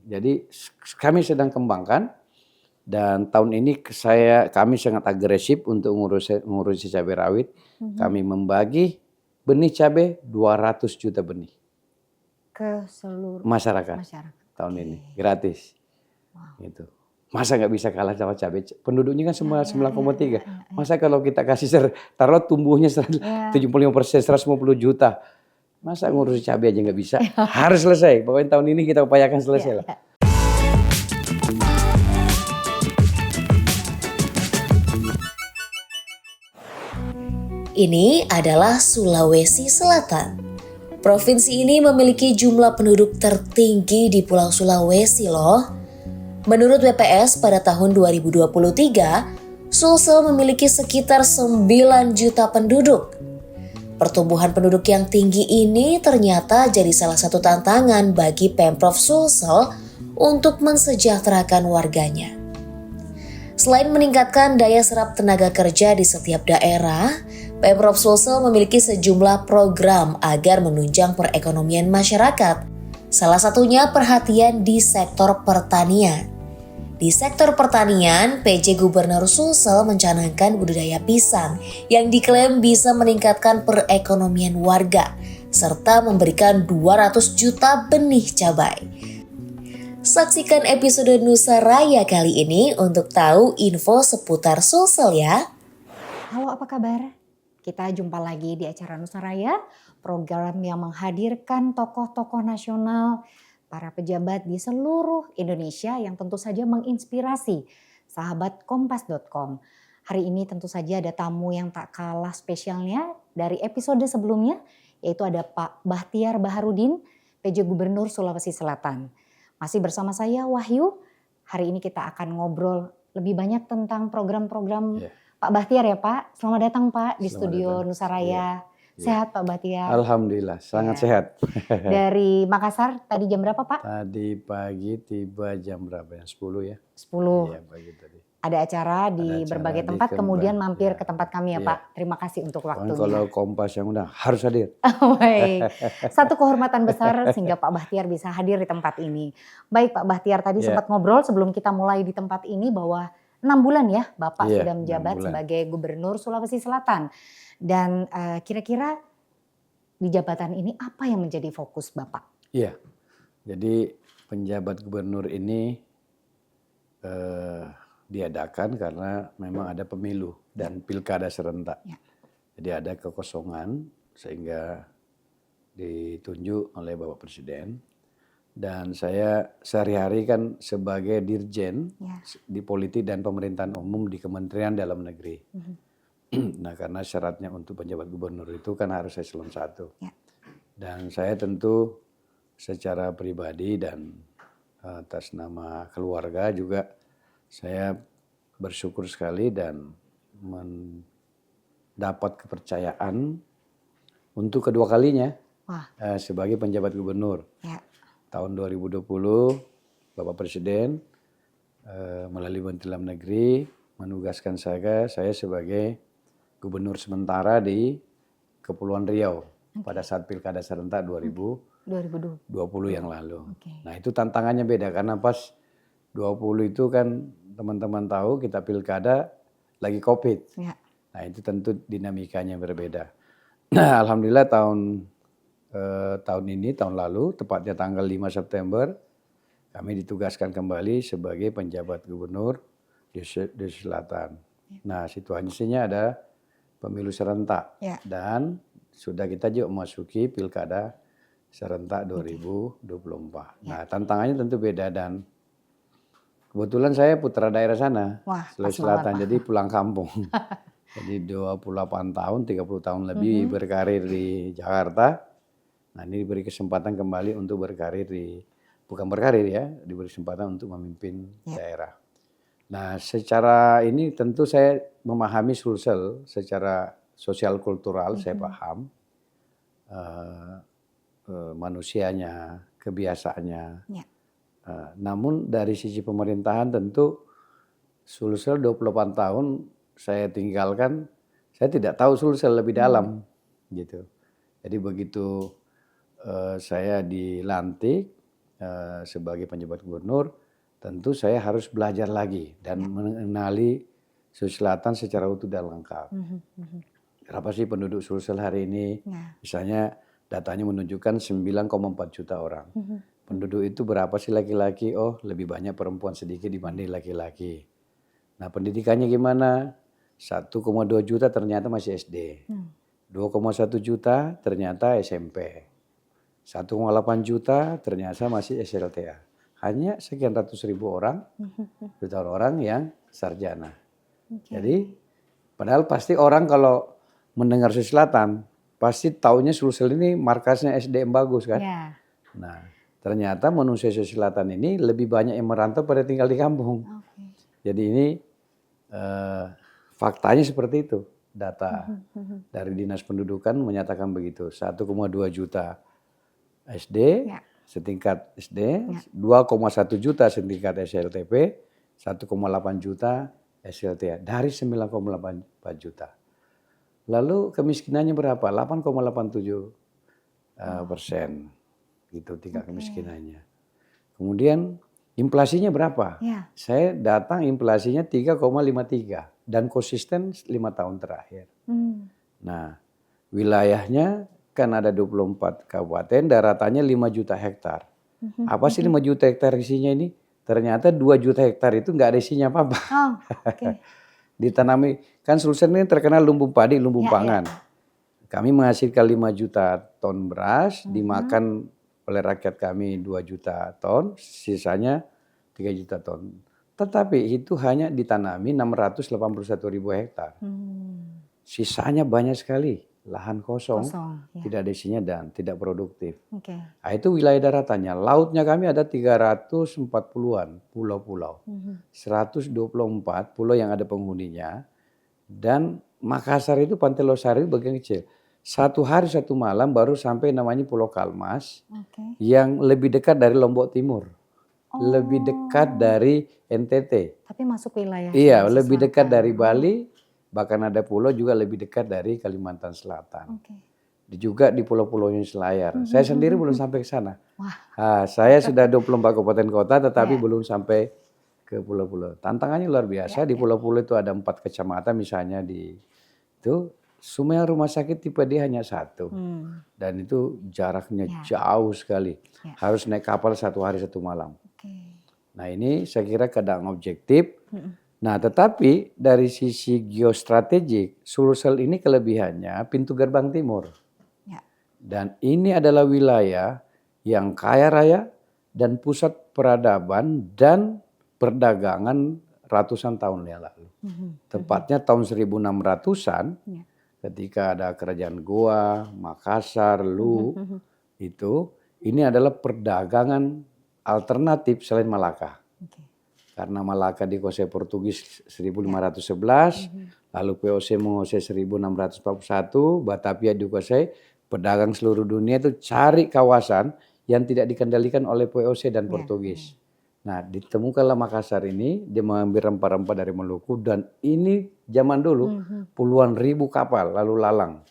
Jadi kami sedang kembangkan dan tahun ini kami sangat agresif untuk ngurusi cabai rawit. Kami membagi benih cabai 200 juta benih ke seluruh masyarakat tahun ini gratis. Gitu. Masa nggak bisa kalah sama cabai? Penduduknya kan semua 9,3. Masa kalau kita kasih taruh tumbuhnya 75%, 150 juta. Masa ngurusi cabai aja nggak bisa? Harus selesai. Pokoknya tahun ini kita upayakan selesai lah. Ini adalah Sulawesi Selatan. Provinsi ini memiliki jumlah penduduk tertinggi di Pulau Sulawesi loh. Menurut BPS pada tahun 2023, Sulsel memiliki sekitar 9 juta penduduk. Pertumbuhan penduduk yang tinggi ini ternyata jadi salah satu tantangan bagi Pemprov Sulsel untuk mensejahterakan warganya. Selain meningkatkan daya serap tenaga kerja di setiap daerah, Pemprov Sulsel memiliki sejumlah program agar menunjang perekonomian masyarakat. Salah satunya perhatian di sektor pertanian. Di sektor pertanian, PJ Gubernur Sulsel mencanangkan budidaya pisang yang diklaim bisa meningkatkan perekonomian warga serta memberikan 200 juta benih cabai. Saksikan episode Nusa Raya kali ini untuk tahu info seputar Sulsel ya. Halo, apa kabar? Kita jumpa lagi di acara Nusa Raya, program yang menghadirkan tokoh-tokoh nasional, para pejabat di seluruh Indonesia yang tentu saja menginspirasi sahabat kompas.com. Hari ini tentu saja ada tamu yang tak kalah spesialnya dari episode sebelumnya, yaitu ada Pak Bahtiar Baharudin, PJ Gubernur Sulawesi Selatan. Masih bersama saya Wahyu, hari ini kita akan ngobrol lebih banyak tentang program-program Pak Bahtiar ya Pak. Selamat datang Pak di studio Nusa Raya. Sehat Pak Bahtiar? Alhamdulillah sangat sehat. Dari Makassar tadi jam berapa Pak? Tadi pagi tiba jam berapa ya? 10 ya? 10. Iya pagi tadi. Ada acara di berbagai tempat, kemudian mampir ke tempat kami ya Pak. Terima kasih untuk waktunya. Kalau Kompas yang udah harus hadir. Baik, satu kehormatan besar sehingga Pak Bahtiar bisa hadir di tempat ini. Baik Pak Bahtiar, tadi sempat ngobrol sebelum kita mulai di tempat ini bahwa 6 bulan ya Bapak sudah menjabat sebagai Gubernur Sulawesi Selatan. Dan kira-kira di jabatan ini apa yang menjadi fokus Bapak? Iya, jadi penjabat gubernur ini diadakan karena memang ada pemilu dan pilkada serentak. Jadi ada kekosongan sehingga ditunjuk oleh Bapak Presiden. Dan saya sehari-hari kan sebagai dirjen di politik dan pemerintahan umum di Kementerian Dalam Negeri. Nah karena syaratnya untuk penjabat gubernur itu kan harus eselon 1. Dan saya tentu secara pribadi dan atas nama keluarga juga saya bersyukur sekali dan mendapat kepercayaan untuk kedua kalinya sebagai penjabat gubernur. Tahun 2020 Bapak Presiden melalui Menteri Dalam Negeri menugaskan saya sebagai gubernur sementara di Kepulauan Riau pada saat pilkada serentak 2020 yang lalu. Nah itu tantangannya beda karena pas 20 itu kan teman-teman tahu kita pilkada lagi COVID. Nah itu tentu dinamikanya berbeda. Nah alhamdulillah tahun ini, tahun lalu, tepatnya tanggal 5 September, kami ditugaskan kembali sebagai penjabat gubernur di Selatan. Nah situasinya ada pemilu serentak dan sudah kita juga memasuki pilkada serentak 2024. Nah tantangannya tentu beda dan kebetulan saya putra daerah sana, Sulawesi Selatan, jadi pulang kampung. Jadi 28 tahun, 30 tahun lebih berkarir di Jakarta. Nah ini diberi kesempatan kembali untuk berkarir diberi kesempatan untuk memimpin daerah. Nah secara ini tentu saya memahami Sulsel secara sosial kultural, saya paham manusianya, kebiasaannya. Namun dari sisi pemerintahan tentu Sulsel 28 tahun saya tinggalkan, saya tidak tahu Sulsel lebih dalam gitu. Jadi begitu saya dilantik sebagai penjabat gubernur, tentu saya harus belajar lagi dan mengenali Sulawesi Selatan secara utuh dan lengkap. Berapa sih penduduk Sulsel hari ini? Misalnya datanya menunjukkan 9,4 juta orang. Penduduk itu berapa sih laki-laki? Oh, lebih banyak perempuan sedikit dibanding laki-laki. Nah, pendidikannya gimana? 1,2 juta ternyata masih SD. 2,1 juta ternyata SMP. 1,8 juta ternyata masih SLTA. Hanya sekian ratus ribu orang, jutaan orang yang sarjana. Jadi padahal pasti orang kalau mendengar Sulawesi Selatan, pasti taunya Sulsel ini markasnya SDM bagus kan. Nah, ternyata manusia Sulawesi Selatan ini lebih banyak yang merantau pada tinggal di kampung. Jadi ini faktanya seperti itu. Data dari Dinas Pendudukan menyatakan begitu. 1,2 juta SD, setingkat SD, 2,1 juta setingkat SLTP, 1,8 juta SLTA dari 9,84 juta. Lalu kemiskinannya berapa? 8,87%. Gitu tingkat kemiskinannya. Kemudian inflasinya berapa? Saya datang inflasinya 3,53 dan konsisten 5 tahun terakhir. Nah, wilayahnya kan ada 24 kabupaten, daratannya 5 juta hektar. Apa sih 5 juta hektar isinya ini? Ternyata 2 juta hektar itu nggak ada isinya apa-apa. Ditanami, kan Sulsel ini terkenal lumbung padi, lumbung pangan. Kami menghasilkan 5 juta ton beras, dimakan oleh rakyat kami 2 juta ton, sisanya 3 juta ton. Tetapi itu hanya ditanami 681 ribu hektar. Sisanya banyak sekali. Lahan kosong tidak ada isinya dan tidak produktif. Nah, itu wilayah daratannya. Lautnya kami ada 340-an pulau-pulau. 124 pulau yang ada penghuninya. Dan Makassar itu Pantai Losari bagian kecil. 1 hari 1 malam baru sampai namanya Pulau Kalmas. Yang lebih dekat dari Lombok Timur. Lebih dekat dari NTT. Tapi masuk wilayah. Iya, lebih dekat dari Bali. Bahkan ada pulau juga lebih dekat dari Kalimantan Selatan. Juga di pulau-pulau yang selayar. Saya sendiri belum sampai ke sana. Saya sudah 24 kabupaten kota tetapi belum sampai ke pulau-pulau. Tantangannya luar biasa. Di pulau-pulau itu ada 4 kecamatan misalnya di itu. Semua rumah sakit tipe D hanya 1. Dan itu jaraknya jauh sekali. Harus naik kapal 1 hari 1 malam. Nah, ini saya kira kadang objektif. Nah, tetapi dari sisi geostrategik, Sulsel ini kelebihannya pintu gerbang timur. Dan ini adalah wilayah yang kaya raya dan pusat peradaban dan perdagangan ratusan tahun yang lalu. Tepatnya tahun 1600-an ketika ada kerajaan Goa, Makassar, Lu, itu ini adalah perdagangan alternatif selain Malaka. Karena Malaka dikuasai Portugis 1511, lalu VOC menguasai 1641, Batavia dikuasai, pedagang seluruh dunia itu cari kawasan yang tidak dikendalikan oleh VOC dan Portugis. Nah, ditemukanlah Makassar ini, dia mengambil rempah-rempah dari Maluku dan ini zaman dulu puluhan ribu kapal lalu lalang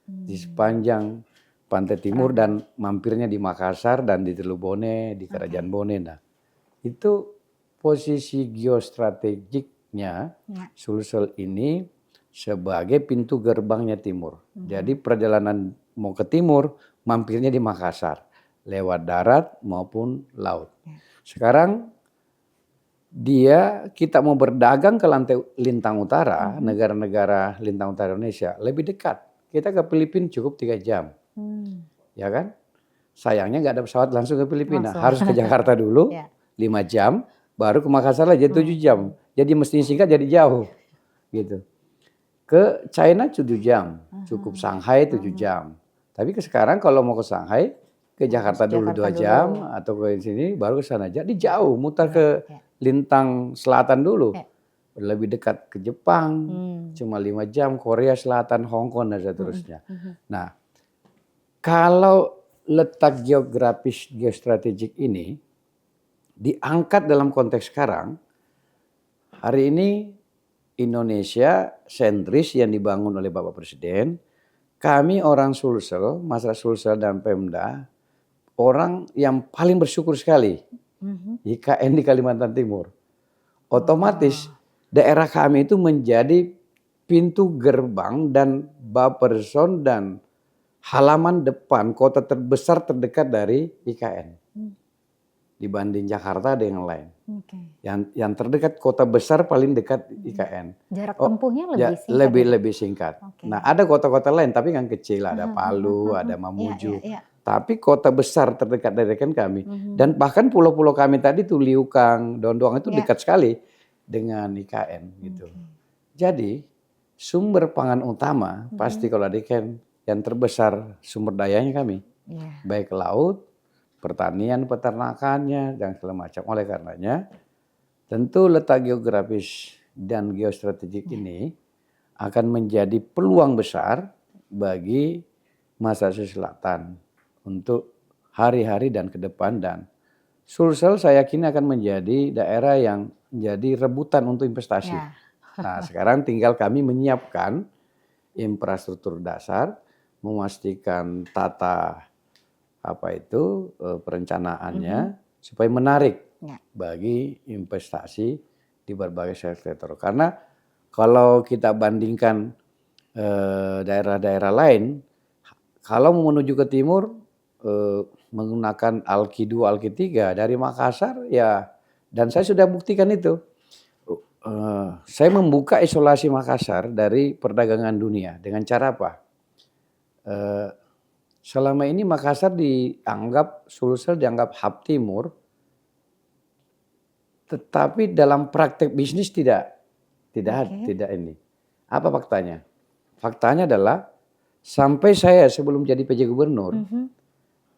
di sepanjang pantai timur dan mampirnya di Makassar dan di Teluk Bone, di Kerajaan Bone. Nah, itu posisi geostrategiknya Sulsel ini sebagai pintu gerbangnya timur. Jadi perjalanan mau ke timur mampirnya di Makassar lewat darat maupun laut. Sekarang kita mau berdagang ke lintang utara, negara-negara lintang utara Indonesia lebih dekat. Kita ke Filipina cukup 3 jam. Ya kan? Sayangnya nggak ada pesawat langsung ke Filipina, harus ke Jakarta dulu 5 jam. Baru ke Makassar lah jadi 7 jam. Jadi mesti singkat jadi jauh. Gitu. Ke China 7 jam. Cukup Shanghai 7 jam. Tapi sekarang kalau mau ke Shanghai, ke Jakarta dulu 2 jam. Atau ke sini baru ke sana. Jadi jauh. Mutar ke lintang selatan dulu. Lebih dekat ke Jepang. Cuma 5 jam. Korea Selatan, Hong Kong dan seterusnya. Nah, kalau letak geografis geostrategik ini diangkat dalam konteks sekarang, hari ini Indonesia sentris yang dibangun oleh Bapak Presiden, kami orang Sulsel, masyarakat Sulsel dan Pemda, orang yang paling bersyukur sekali IKN di Kalimantan Timur. Otomatis daerah kami itu menjadi pintu gerbang dan buffer dan halaman depan kota terbesar terdekat dari IKN. Dibanding Jakarta dengan lain. Yang terdekat kota besar paling dekat IKN. Jarak tempuhnya lebih singkat. Lebih singkat. Nah, ada kota-kota lain tapi yang kecil, ada Palu, ada Mamuju. Tapi kota besar terdekat dari kami. Dan bahkan pulau-pulau kami tadi tuh Liukang, Dondong itu dekat sekali dengan IKN gitu. Jadi sumber pangan utama pasti kalau di IKN yang terbesar sumber dayanya kami. Baik laut, pertanian, peternakannya, dan segala macam. Oleh karenanya, tentu letak geografis dan geostrategik ini akan menjadi peluang besar bagi Sulawesi Selatan untuk hari-hari dan ke depan. Dan Sulsel saya yakin akan menjadi daerah yang menjadi rebutan untuk investasi. Nah, sekarang tinggal kami menyiapkan infrastruktur dasar, memastikan tata perencanaannya supaya menarik bagi investasi di berbagai sektor. Karena kalau kita bandingkan daerah-daerah lain, kalau mau menuju ke timur menggunakan Alki 2, Alki 3 dari Makassar ya, dan saya sudah buktikan itu. Saya membuka isolasi Makassar dari perdagangan dunia dengan cara apa? Selama ini Makassar dianggap, Sulsel dianggap hub timur, tetapi dalam praktek bisnis tidak ini. Apa faktanya? Faktanya adalah sampai saya sebelum jadi PJ Gubernur,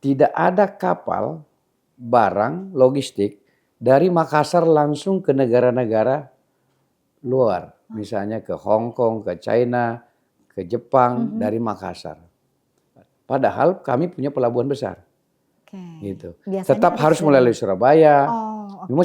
tidak ada kapal barang logistik dari Makassar langsung ke negara-negara luar, misalnya ke Hong Kong, ke China, ke Jepang dari Makassar. Padahal kami punya pelabuhan besar, gitu. Tetap harus melalui Surabaya.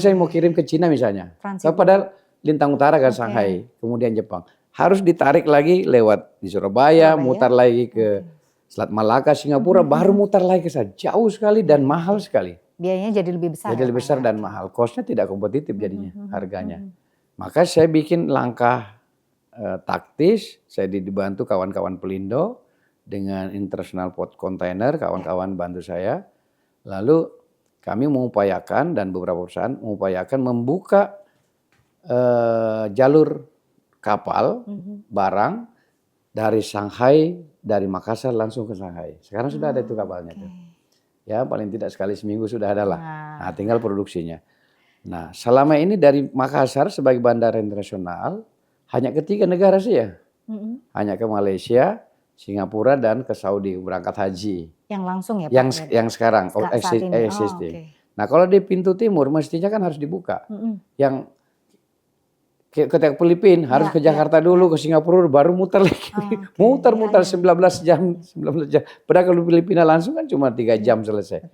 Saya mau kirim ke Cina misalnya, padahal lintang utara kan Shanghai, kemudian Jepang, harus ditarik lagi lewat di Surabaya, mutar lagi ke Selat Malaka, Singapura, baru mutar lagi ke sana. Jauh sekali dan mahal sekali. Biayanya jadi lebih besar. Jadi lebih besar dan mahal, costnya tidak kompetitif jadinya harganya. Maka saya bikin langkah taktis, saya dibantu kawan-kawan Pelindo dengan International Port Container, kawan-kawan bantu saya. Lalu kami mengupayakan dan beberapa perusahaan mengupayakan membuka jalur kapal barang dari Shanghai, dari Makassar langsung ke Shanghai. Sekarang sudah ada itu kapalnya tuh. Ya paling tidak sekali seminggu sudah ada lah. Nah tinggal produksinya. Nah selama ini dari Makassar sebagai bandara internasional hanya ke 3 negara sih ya. Hanya ke Malaysia, Singapura dan ke Saudi berangkat haji. Yang langsung ya Pak? Yang sekarang existing. Nah kalau di pintu timur mestinya kan harus dibuka. Yang ke Filipina harus ke Jakarta dulu, ke Singapura baru muter lagi. Muter-muter 19 jam. Padahal kalau Filipina langsung kan cuma 3 jam selesai.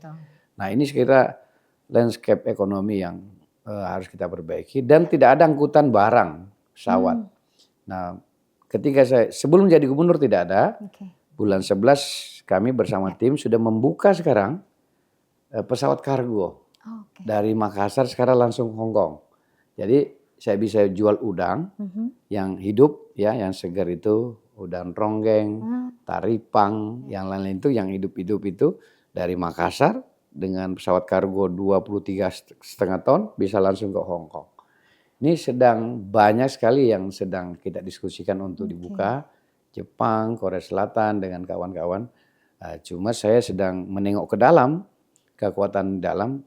Nah ini sekira landscape ekonomi yang harus kita perbaiki. Dan tidak ada angkutan barang, pesawat. Nah ketika saya sebelum jadi gubernur tidak ada, bulan 11 kami bersama tim sudah membuka sekarang pesawat kargo dari Makassar sekarang langsung Hong Kong. Jadi saya bisa jual udang yang hidup ya, yang segar itu udang ronggeng, taripang, yang lain-lain itu yang hidup-hidup itu dari Makassar dengan pesawat kargo 23,5 ton bisa langsung ke Hong Kong. Ini sedang banyak sekali yang sedang kita diskusikan untuk dibuka. Jepang, Korea Selatan dengan kawan-kawan. Cuma saya sedang menengok ke dalam, kekuatan dalam.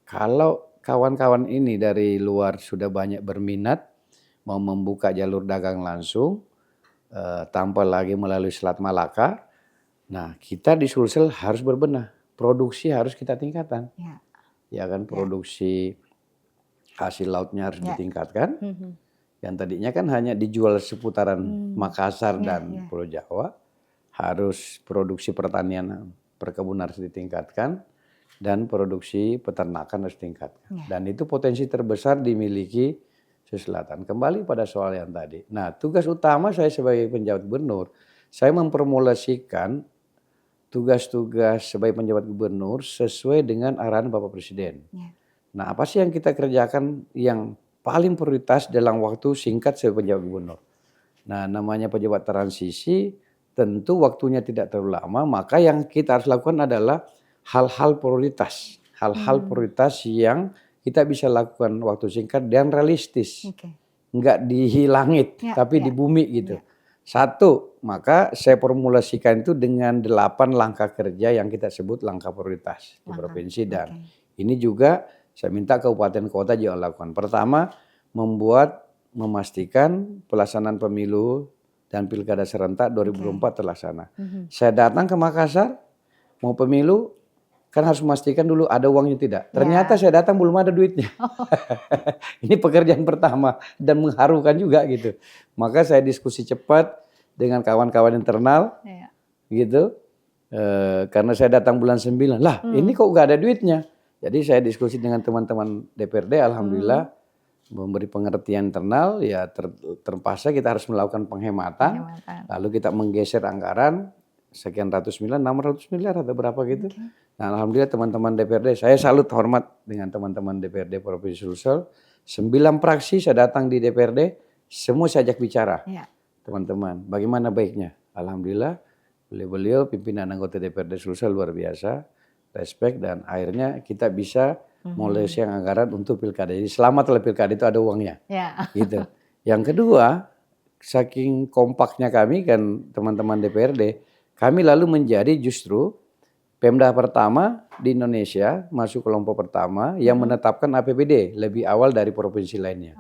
Kalau kawan-kawan ini dari luar sudah banyak berminat, mau membuka jalur dagang langsung, tanpa lagi melalui Selat Malaka. Nah kita di Sulsel harus berbenah. Produksi harus kita tingkatkan. Ya kan produksi hasil lautnya harus ditingkatkan. Yang tadinya kan hanya dijual seputaran Makassar dan Pulau Jawa. Harus produksi pertanian, perkebunan harus ditingkatkan. Dan produksi peternakan harus ditingkatkan. Dan itu potensi terbesar dimiliki Sulawesi Selatan. Kembali pada soal yang tadi. Nah tugas utama saya sebagai penjabat gubernur, saya memformulasikan tugas-tugas sebagai penjabat gubernur sesuai dengan arahan Bapak Presiden. Ya. Nah, apa sih yang kita kerjakan yang paling prioritas dalam waktu singkat sebagai penjabat gubernur? Nah, namanya pejabat transisi tentu waktunya tidak terlalu lama, maka yang kita harus lakukan adalah hal-hal prioritas. Hal-hal prioritas yang kita bisa lakukan waktu singkat dan realistis. Enggak di langit, tapi di bumi gitu. Satu, maka saya formulasikan itu dengan 8 langkah kerja yang kita sebut langkah prioritas di provinsi. Dan ini juga saya minta kabupaten kota juga lakukan. Pertama, memastikan pelaksanaan pemilu dan pilkada serentak 2024 terlaksana. Saya datang ke Makassar, mau pemilu, kan harus memastikan dulu ada uangnya tidak. Ternyata saya datang belum ada duitnya. Ini pekerjaan pertama dan mengharukan juga gitu. Maka saya diskusi cepat dengan kawan-kawan internal gitu. Karena saya datang bulan 9, lah ini kok gak ada duitnya. Jadi saya diskusi dengan teman-teman DPRD, alhamdulillah memberi pengertian internal, ya terpaksa kita harus melakukan penghematan. Lalu kita menggeser anggaran sekian ratus miliar, 600 miliar atau berapa gitu. Nah, alhamdulillah teman-teman DPRD, saya salut hormat dengan teman-teman DPRD Provinsi Sulsel. 9 fraksi saya datang di DPRD, semua saya ajak bicara. Teman-teman, bagaimana baiknya? Alhamdulillah beliau pimpinan anggota DPRD Sulsel luar biasa, respect, dan akhirnya kita bisa mulai siang anggaran untuk pilkada. Jadi selamatlah pilkada itu ada uangnya. Gitu. Yang kedua, saking kompaknya kami kan teman-teman DPRD, kami lalu menjadi justru Pemda pertama di Indonesia, masuk kelompok pertama yang menetapkan APBD lebih awal dari provinsi lainnya.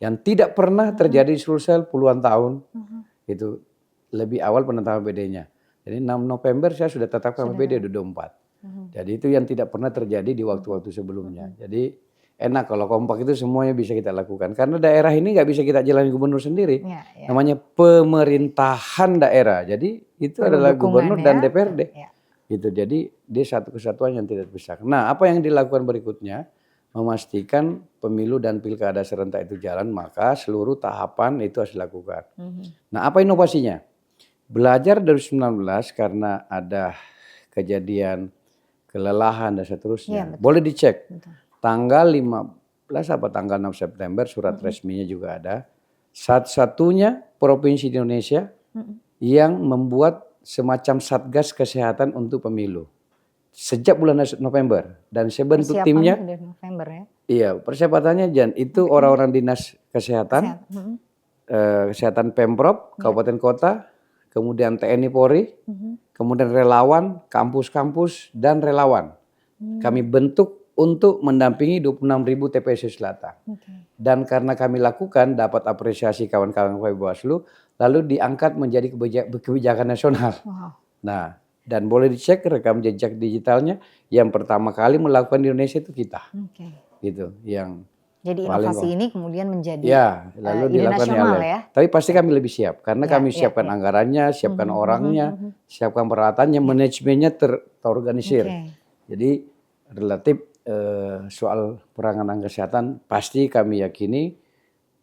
Yang tidak pernah terjadi di Sulsel puluhan tahun. Itu lebih awal penetapan APBD-nya. Jadi 6 November saya sudah tetapkan APBD 2024. Jadi itu yang tidak pernah terjadi di waktu-waktu sebelumnya. Jadi enak kalau kompak itu semuanya bisa kita lakukan. Karena daerah ini nggak bisa kita jalani gubernur sendiri. Namanya pemerintahan daerah. Jadi itu adalah gubernur dan DPRD. Gitu. Jadi dia satu kesatuan yang tidak bisa. Nah, apa yang dilakukan berikutnya? Memastikan pemilu dan pilkada serentak itu jalan, maka seluruh tahapan itu harus dilakukan. Nah, apa inovasinya? Belajar dari 2019 karena ada kejadian kelelahan dan seterusnya. Boleh dicek. Tanggal 15 apa tanggal 6 September surat resminya juga ada. Satu-satunya provinsi di Indonesia yang membuat semacam satgas kesehatan untuk pemilu. Sejak bulan November. Dan saya bentuk timnya. November ya? Iya, persiapannya Jan, itu orang-orang dinas kesehatan, kesehatan Pemprov, kabupaten kota, kemudian TNI Polri, kemudian relawan, kampus-kampus, dan relawan. Kami bentuk untuk mendampingi 26.000 TPS Selatan. Dan karena kami lakukan, dapat apresiasi kawan-kawan Bawaslu, lalu diangkat menjadi kebijakan nasional. Nah, dan boleh dicek rekam jejak digitalnya, yang pertama kali melakukan di Indonesia itu kita. Gitu, yang jadi inovasi ini kemudian menjadi lalu ide dilakukan nasional ya. Tapi pasti kami lebih siap karena kami siapkan anggarannya, siapkan orangnya, siapkan peralatannya, manajemennya terorganisir. Jadi relatif soal peranganan kesehatan pasti kami yakini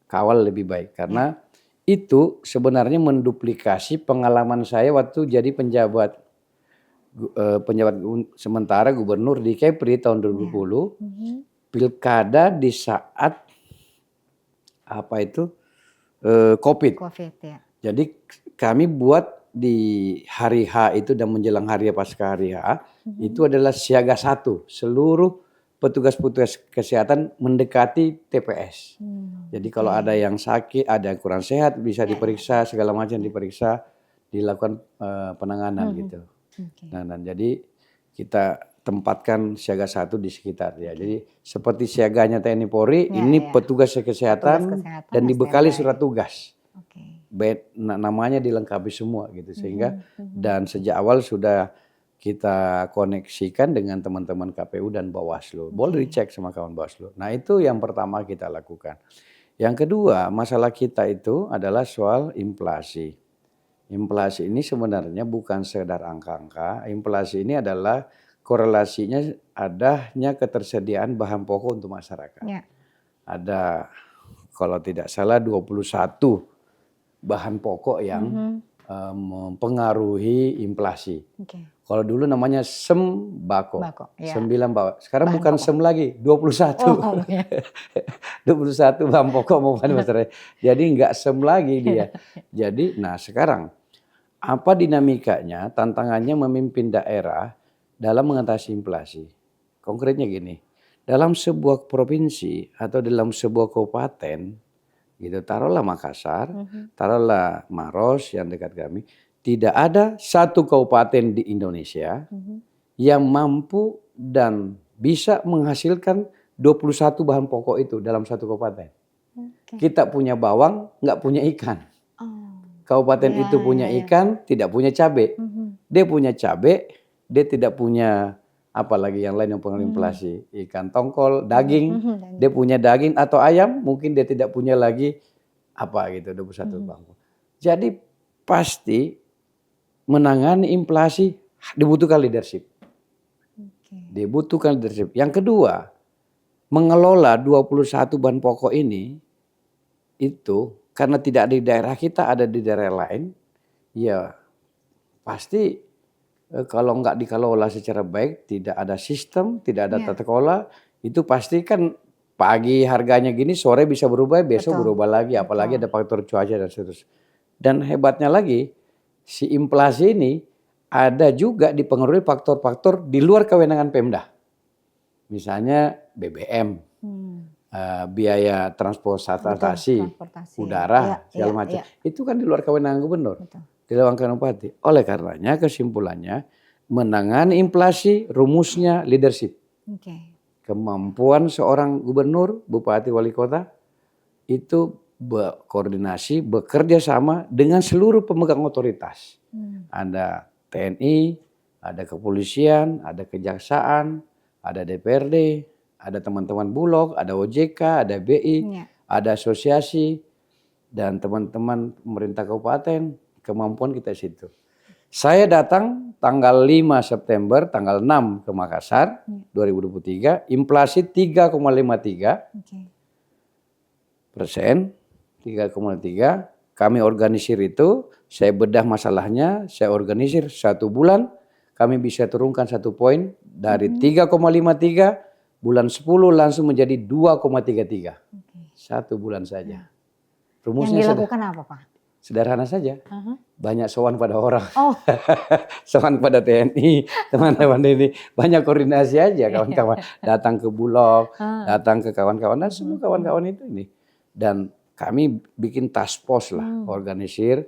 kawal lebih baik karena itu sebenarnya menduplikasi pengalaman saya waktu jadi penjabat sementara gubernur di Kepri tahun 2010. Pilkada di saat COVID ya. Jadi kami buat di hari H itu dan menjelang hari pasca hari H itu adalah siaga 1 seluruh petugas-petugas kesehatan mendekati TPS. Jadi kalau ada yang sakit, ada yang kurang sehat bisa diperiksa segala macam diperiksa, dilakukan penanganan gitu. Nah, jadi kita tempatkan siaga 1 di sekitar ya. Jadi seperti siaganya TNI Polri, ini petugas kesehatan dan dibekali surat tugas. Namanya dilengkapi semua gitu sehingga dan sejak awal sudah kita koneksikan dengan teman-teman KPU dan Bawaslu. Boleh dicek sama kawan Bawaslu. Nah, itu yang pertama kita lakukan. Yang kedua, masalah kita itu adalah soal inflasi. Inflasi ini sebenarnya bukan sekedar angka-angka. Inflasi ini adalah korelasinya adanya ketersediaan bahan pokok untuk masyarakat. Ada kalau tidak salah 21 bahan pokok yang mempengaruhi inflasi. Kalau dulu namanya sembako. Ya. 9 bahan. Sekarang Bahan bukan pokok. sem lagi, 21. Ya. 21 bahan pokok mau masyarakat. Jadi nggak sem lagi dia. Jadi nah sekarang apa dinamikanya, tantangannya memimpin daerah dalam mengatasi inflasi. Konkretnya gini, dalam sebuah provinsi atau dalam sebuah kabupaten, gitu, taruhlah Makassar, taruhlah Maros yang dekat kami, tidak ada satu kabupaten di Indonesia yang mampu dan bisa menghasilkan 21 bahan pokok itu dalam satu kabupaten. Kita punya bawang, nggak punya ikan. Kabupaten itu punya ikan, tidak punya cabai. Dia punya cabai, dia tidak punya apalagi yang lain yang pengaruh inflasi. Ikan tongkol, daging, dia punya daging atau ayam, mungkin dia tidak punya lagi apa gitu 21 bahan pokok. Jadi pasti menangani inflasi dibutuhkan leadership. Dibutuhkan leadership. Yang kedua, mengelola 21 bahan pokok ini itu karena tidak ada di daerah kita, ada di daerah lain, ya pasti kalau nggak dikelola secara baik, tidak ada sistem, tidak ada tata kelola, itu pasti kan pagi harganya gini, sore bisa berubah, besok berubah lagi, apalagi ada faktor cuaca dan seterusnya. Dan hebatnya lagi, si inflasi ini ada juga dipengaruhi faktor-faktor di luar kewenangan Pemda. Misalnya BBM, biaya transportasi, udara, segala macam. Itu kan di luar kewenangan gubernur, di luar kewenangan bupati. Oleh karenanya kesimpulannya, menangani inflasi rumusnya leadership. Kemampuan seorang gubernur, bupati, wali kota itu berkoordinasi, bekerja sama dengan seluruh pemegang otoritas. Ada TNI, ada kepolisian, ada kejaksaan, ada DPRD, ada teman-teman Bulog, ada OJK, ada BI, ada asosiasi, dan teman-teman pemerintah kabupaten, kemampuan kita situ. Saya datang tanggal 5 September, tanggal 6 ke Makassar, 2023, inflasi 3,53%, 3,3%. Kami organisir itu, saya bedah masalahnya, saya organisir 1 bulan, kami bisa turunkan 1 poin dari 3,53, bulan 10 langsung menjadi 2,33. 1 bulan saja. Rumusnya yang dilakukan apa Pak? Sederhana saja, banyak sowan pada orang, sowan pada TNI, teman-teman ini, banyak koordinasi aja kawan-kawan, datang ke Bulog, datang ke kawan-kawan, dan semua kawan-kawan itu ini. Dan kami bikin task force lah, organisir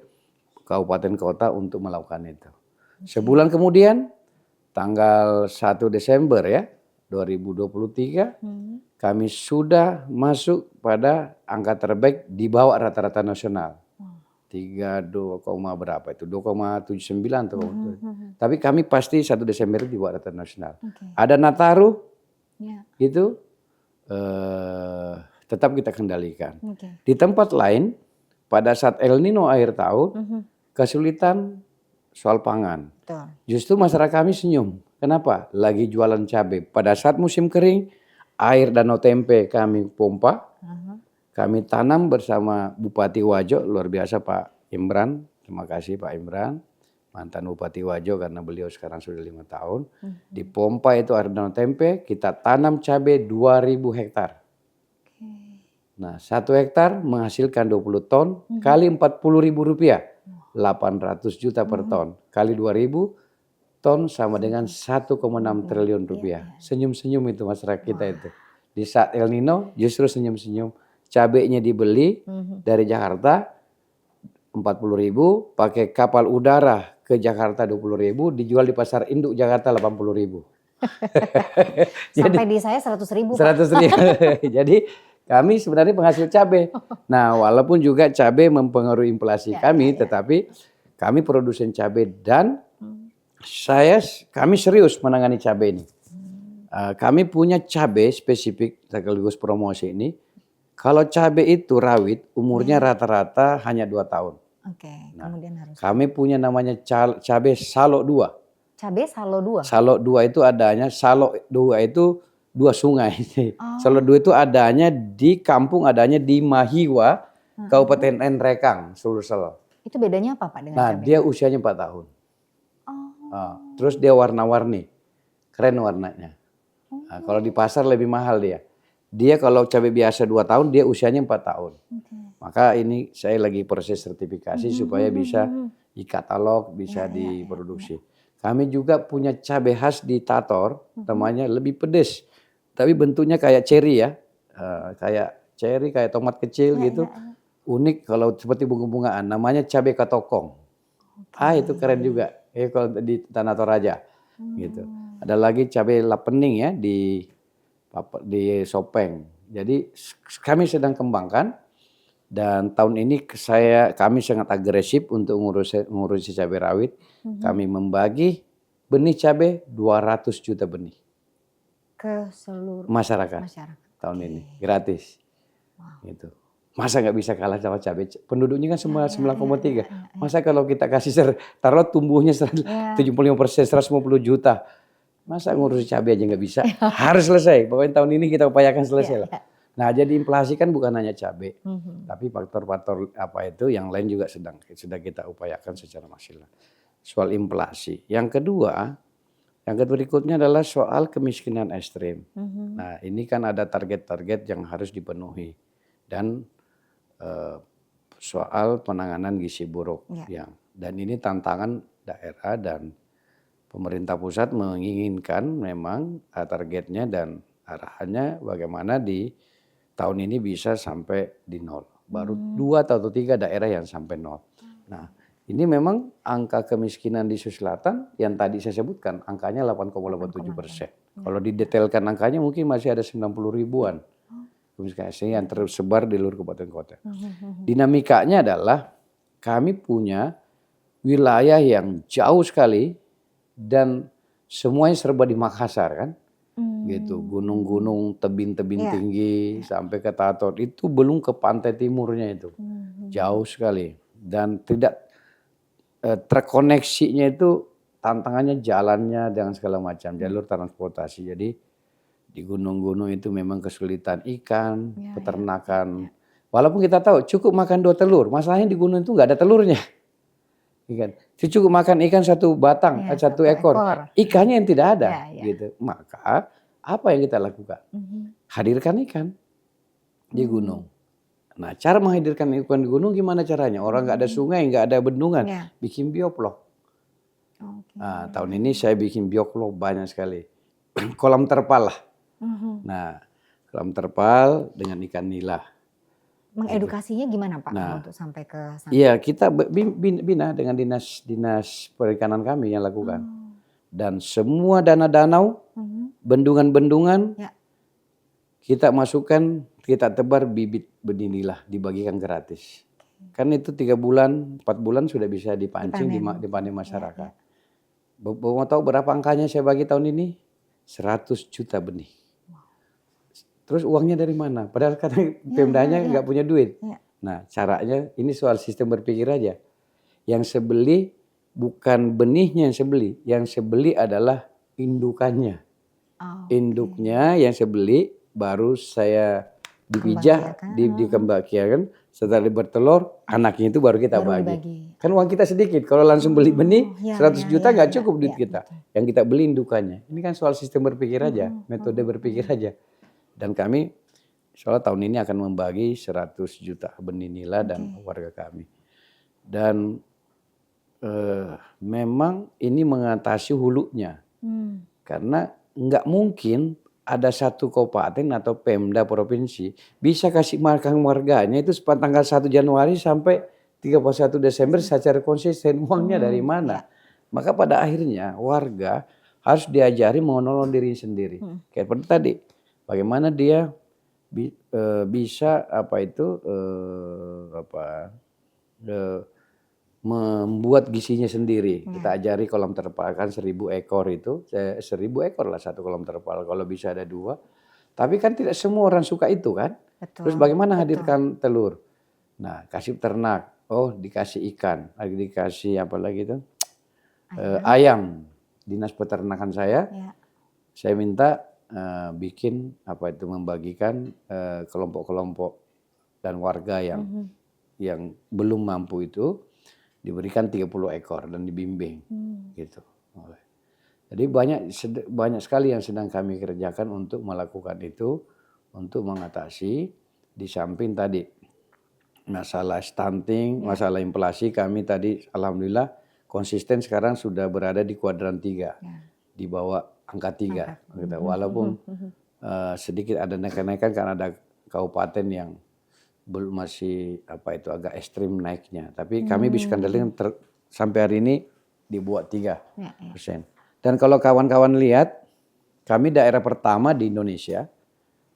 kabupaten kota untuk melakukan itu. Sebulan kemudian, tanggal 1 Desember ya, 2023, kami sudah masuk pada angka terbaik di bawah rata-rata nasional. 32, berapa itu? 2,79 atau tapi kami pasti 1 Desember di bawah rata nasional. Ada Nataru, itu tetap kita kendalikan. Di tempat lain, pada saat El Nino akhir tahun, kesulitan soal pangan. Justru masyarakat kami senyum. Kenapa? Lagi jualan cabai. Pada saat musim kering, air danau tempe kami pompa. Kami tanam bersama Bupati Wajo, luar biasa Pak Imran. Terima kasih Pak Imran, mantan Bupati Wajo karena beliau sekarang sudah 5 tahun. Dipompa itu air danau tempe, kita tanam cabai 2.000 hektar. Nah 1 hektar menghasilkan 20 ton kali Rp40.000, 800 juta per ton. Kali 2.000 ton sama dengan 1,6 triliun rupiah. Senyum-senyum itu masyarakat kita itu. Di saat El Nino justru senyum-senyum. Cabainya dibeli dari Jakarta 40.000, pakai kapal udara ke Jakarta 20.000, dijual di pasar induk Jakarta 80.000. Sampai di saya 100.000. 100.000. Jadi kami sebenarnya penghasil cabai. Nah, walaupun juga cabai mempengaruhi inflasi kami, tetapi kami produsen cabai dan kami serius menangani cabai ini. Kami punya cabai spesifik sekaligus promosi ini. Kalau cabai itu rawit, umurnya rata-rata hanya 2 tahun. Kemudian harus. Kami punya namanya cabai Salo 2. Cabai Salo 2? Salo 2 itu adanya, Salo 2 itu 2 sungai. Salo 2 itu adanya di kampung, adanya di Mahiwa, Kabupaten Nrekang, Sulsel. Itu bedanya apa Pak dengan cabai? cabai? Dia usianya 4 tahun. Terus dia warna-warni, keren warnanya. Nah, kalau di pasar lebih mahal dia. Dia kalau cabai biasa 2 tahun, dia usianya 4 tahun. Maka ini saya lagi proses sertifikasi supaya bisa di katalog, bisa diproduksi. Kami juga punya cabai khas di Tator, namanya lebih pedes. Tapi bentuknya kayak ceri ya, kayak ceri, kayak tomat kecil gitu. Unik kalau seperti bunga-bungaan, namanya cabai katokong. Itu keren juga, kalau di Tanah Toraja. Gitu. Ada lagi cabai lapening ya di Sopeng. Jadi kami sedang kembangkan dan tahun ini kami sangat agresif untuk ngurusi cabai rawit. Kami membagi benih cabai 200 juta benih ke seluruh masyarakat. Tahun ini gratis. Gitu. Masa nggak bisa kalah sama cabai? Penduduknya kan semua 9,3. Masa kalau kita kasih taruh tumbuhnya 75%, 150 juta. Masa ngurusi cabai aja nggak bisa? Harus selesai. Pokoknya tahun ini kita upayakan selesai lah. Nah, jadi inflasi kan bukan hanya cabai, tapi faktor-faktor yang lain juga sedang kita upayakan secara maksimal. Soal inflasi. Yang kedua berikutnya adalah soal kemiskinan ekstrim. Nah, ini kan ada target-target yang harus dipenuhi dan soal penanganan gizi buruk dan ini tantangan daerah dan pemerintah pusat menginginkan memang targetnya dan arahannya bagaimana di tahun ini bisa sampai di 0. Baru 2 atau 3 daerah yang sampai 0. Nah, ini memang angka kemiskinan di Sulawesi Selatan yang tadi saya sebutkan angkanya 8,87%. Kalau didetailkan angkanya mungkin masih ada 90 ribuan kemiskinan yang tersebar di seluruh kabupaten kota. Dinamikanya adalah kami punya wilayah yang jauh sekali dan semuanya serba di Makassar kan. Gitu, gunung-gunung, tebing-tebing tinggi sampai ke Tator itu belum ke pantai timurnya itu. Jauh sekali dan tidak terkoneksinya itu tantangannya jalannya dengan segala macam jalur transportasi. Jadi di gunung-gunung itu memang kesulitan ikan, peternakan. Walaupun kita tahu cukup makan 2 telur, masalahnya di gunung itu nggak ada telurnya. Ikan, cukup makan ikan 1 batang, 1 ekor. Ikannya yang tidak ada, gitu. Maka apa yang kita lakukan? Hadirkan ikan di gunung. Nah, cara menghadirkan ikan di gunung gimana caranya? Orang nggak ada sungai, nggak ada bendungan, bikin bioploh. Nah, tahun ini saya bikin bioploh banyak sekali. Kolam terpal lah. Nah, kolam terpal dengan ikan nila. Mengedukasinya gimana Pak untuk sampai ke sana? Iya, kita bina dengan dinas perikanan kami yang lakukan. Dan semua danau, bendungan-bendungan kita masukkan, kita tebar bibit benih nila, dibagikan gratis. Kan itu 3 bulan, 4 bulan sudah bisa dipancing, dipanen masyarakat. Mau tahu berapa angkanya saya bagi tahun ini? 100 juta benih. Terus uangnya dari mana? Padahal kadang Pemdanya nggak punya duit. Nah, caranya ini soal sistem berpikir aja. Yang sebeli bukan benihnya yang sebeli adalah indukannya. Induknya yang sebeli baru saya dipijah, dikembangkan. Setelah bertelur, anaknya itu baru kita bagi. Kan uang kita sedikit. Kalau langsung beli benih 100 juta nggak cukup duit kita. Yang kita beli indukannya. Ini kan soal sistem berpikir aja, metode berpikir aja. Dan kami soalnya tahun ini akan membagi 100 juta benih nila dan warga kami. Dan memang ini mengatasi hulunya. Karena nggak mungkin ada satu kabupaten atau Pemda provinsi bisa kasih makan warganya itu tanggal 1 Januari sampai 31 Desember secara konsisten. Uangnya dari mana? Maka pada akhirnya warga harus diajari mengelola diri sendiri. Kayak seperti tadi. Bagaimana dia bisa membuat gizinya sendiri. Kita ajari kolam terpal kan 1000 ekor itu, 1000 ekor lah satu kolam terpal. Kalau bisa ada 2. Tapi kan tidak semua orang suka itu kan. Terus bagaimana hadirkan telur? Nah, kasih ternak. Oh, dikasih ikan. Lagi dikasih apa lagi itu? Ayam. Dinas peternakan saya minta bikin membagikan kelompok-kelompok dan warga yang belum mampu itu diberikan 30 ekor dan dibimbing gitu. Jadi banyak sekali yang sedang kami kerjakan untuk melakukan itu, untuk mengatasi di samping tadi masalah stunting, masalah inflasi. Kami tadi alhamdulillah konsisten sekarang sudah berada di kuadran 3, di bawah angka 3. Gitu. Walaupun sedikit ada naik-naikan karena ada kabupaten yang belum masih agak ekstrim naiknya. Tapi kami bisa kendalikan sampai hari ini dibuat 3%. Dan kalau kawan-kawan lihat, kami daerah pertama di Indonesia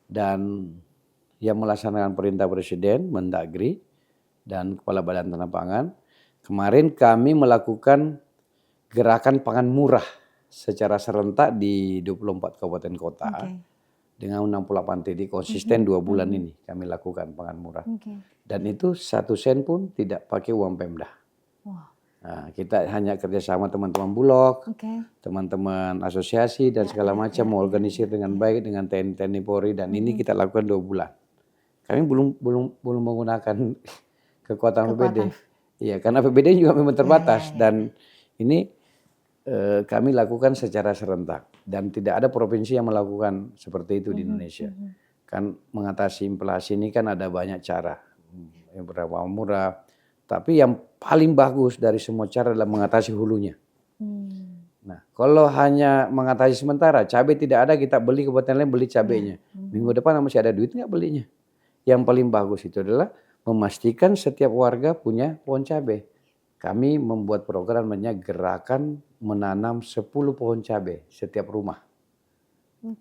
dan yang melaksanakan perintah Presiden, Mendagri, dan Kepala Badan Tanah Pangan. Kemarin kami melakukan gerakan pangan murah secara serentak di 24 kabupaten kota. Dengan 68 titik konsisten 2 bulan ini kami lakukan pangan murah. Dan itu 1 sen pun tidak pakai uang Pemda. Nah, kita hanya kerjasama teman-teman Bulog, teman-teman asosiasi dan segala macam mengorganisir dengan baik dengan TNI Polri, dan ini kita lakukan 2 bulan. Kami belum menggunakan kekuatan APBD. Iya, karena APBD juga memang terbatas dan ini kami lakukan secara serentak dan tidak ada provinsi yang melakukan seperti itu di Indonesia. Kan mengatasi inflasi ini kan ada banyak cara. Yang berapa murah. Tapi yang paling bagus dari semua cara adalah mengatasi hulunya. Nah, kalau hanya mengatasi sementara, cabai tidak ada, kita beli kabupaten lain beli cabainya. Minggu depan masih ada duit nggak belinya? Yang paling bagus itu adalah memastikan setiap warga punya pohon cabai. Kami membuat program namanya gerakan menanam 10 pohon cabai setiap rumah.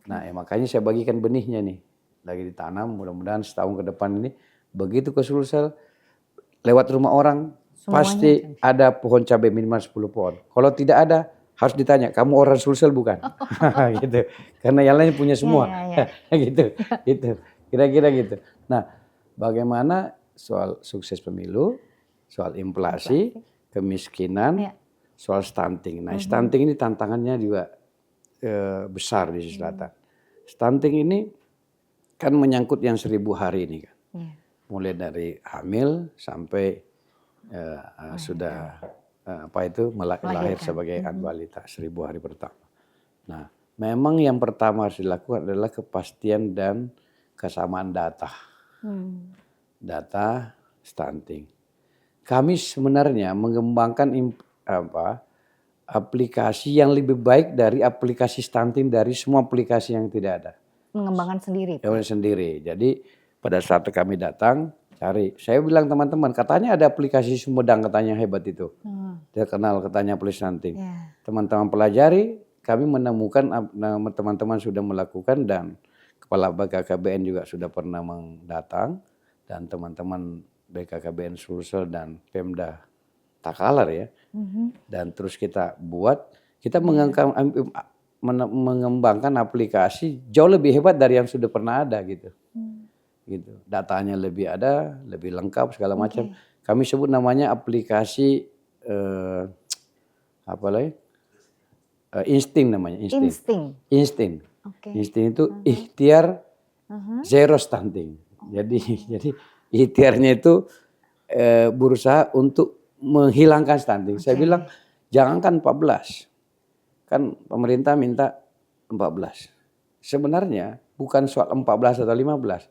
Nah, makanya saya bagikan benihnya nih. Lagi ditanam, mudah-mudahan setahun ke depan ini begitu ke Sulsel, lewat rumah orang pasti ada pohon cabai minimal 10 pohon. Kalau tidak ada harus ditanya, kamu orang Sulsel bukan? Gitu. Karena yang lain punya semua. Gitu. Kira-kira gitu. Nah, bagaimana soal sukses pemilu, soal inflasi, kemiskinan, soal stunting. Nah, stunting ini tantangannya juga besar di Selatan. Stunting ini kan menyangkut yang 1000 hari ini kan. Mulai dari hamil sampai sudah lahir sebagai balita 1000 hari pertama. Nah, memang yang pertama harus dilakukan adalah kepastian dan kesamaan data. Data stunting. Kami sebenarnya mengembangkan aplikasi yang lebih baik dari aplikasi stunting dari semua aplikasi yang tidak ada. Mengembangkan sendiri. Sendiri. Jadi pada saat kami datang cari, saya bilang teman-teman, katanya ada aplikasi Sumedang katanya hebat itu. Dia kenal katanya aplikasi stunting. Teman-teman pelajari, kami menemukan teman-teman sudah melakukan dan Kepala BKKBN juga sudah pernah mendatang dan teman-teman BKKBN Sulsel dan Pemda Takalar ya. Dan terus kita mengembangkan aplikasi jauh lebih hebat dari yang sudah pernah ada gitu. Gitu. Datanya lebih ada, lebih lengkap segala macam. Kami sebut namanya aplikasi insting namanya, insting. Insting itu ikhtiar zero stunting. Jadi ikhtiarnya itu berusaha untuk menghilangkan stunting. Saya bilang jangankan 14. Kan pemerintah minta 14. Sebenarnya bukan soal 14 atau 15.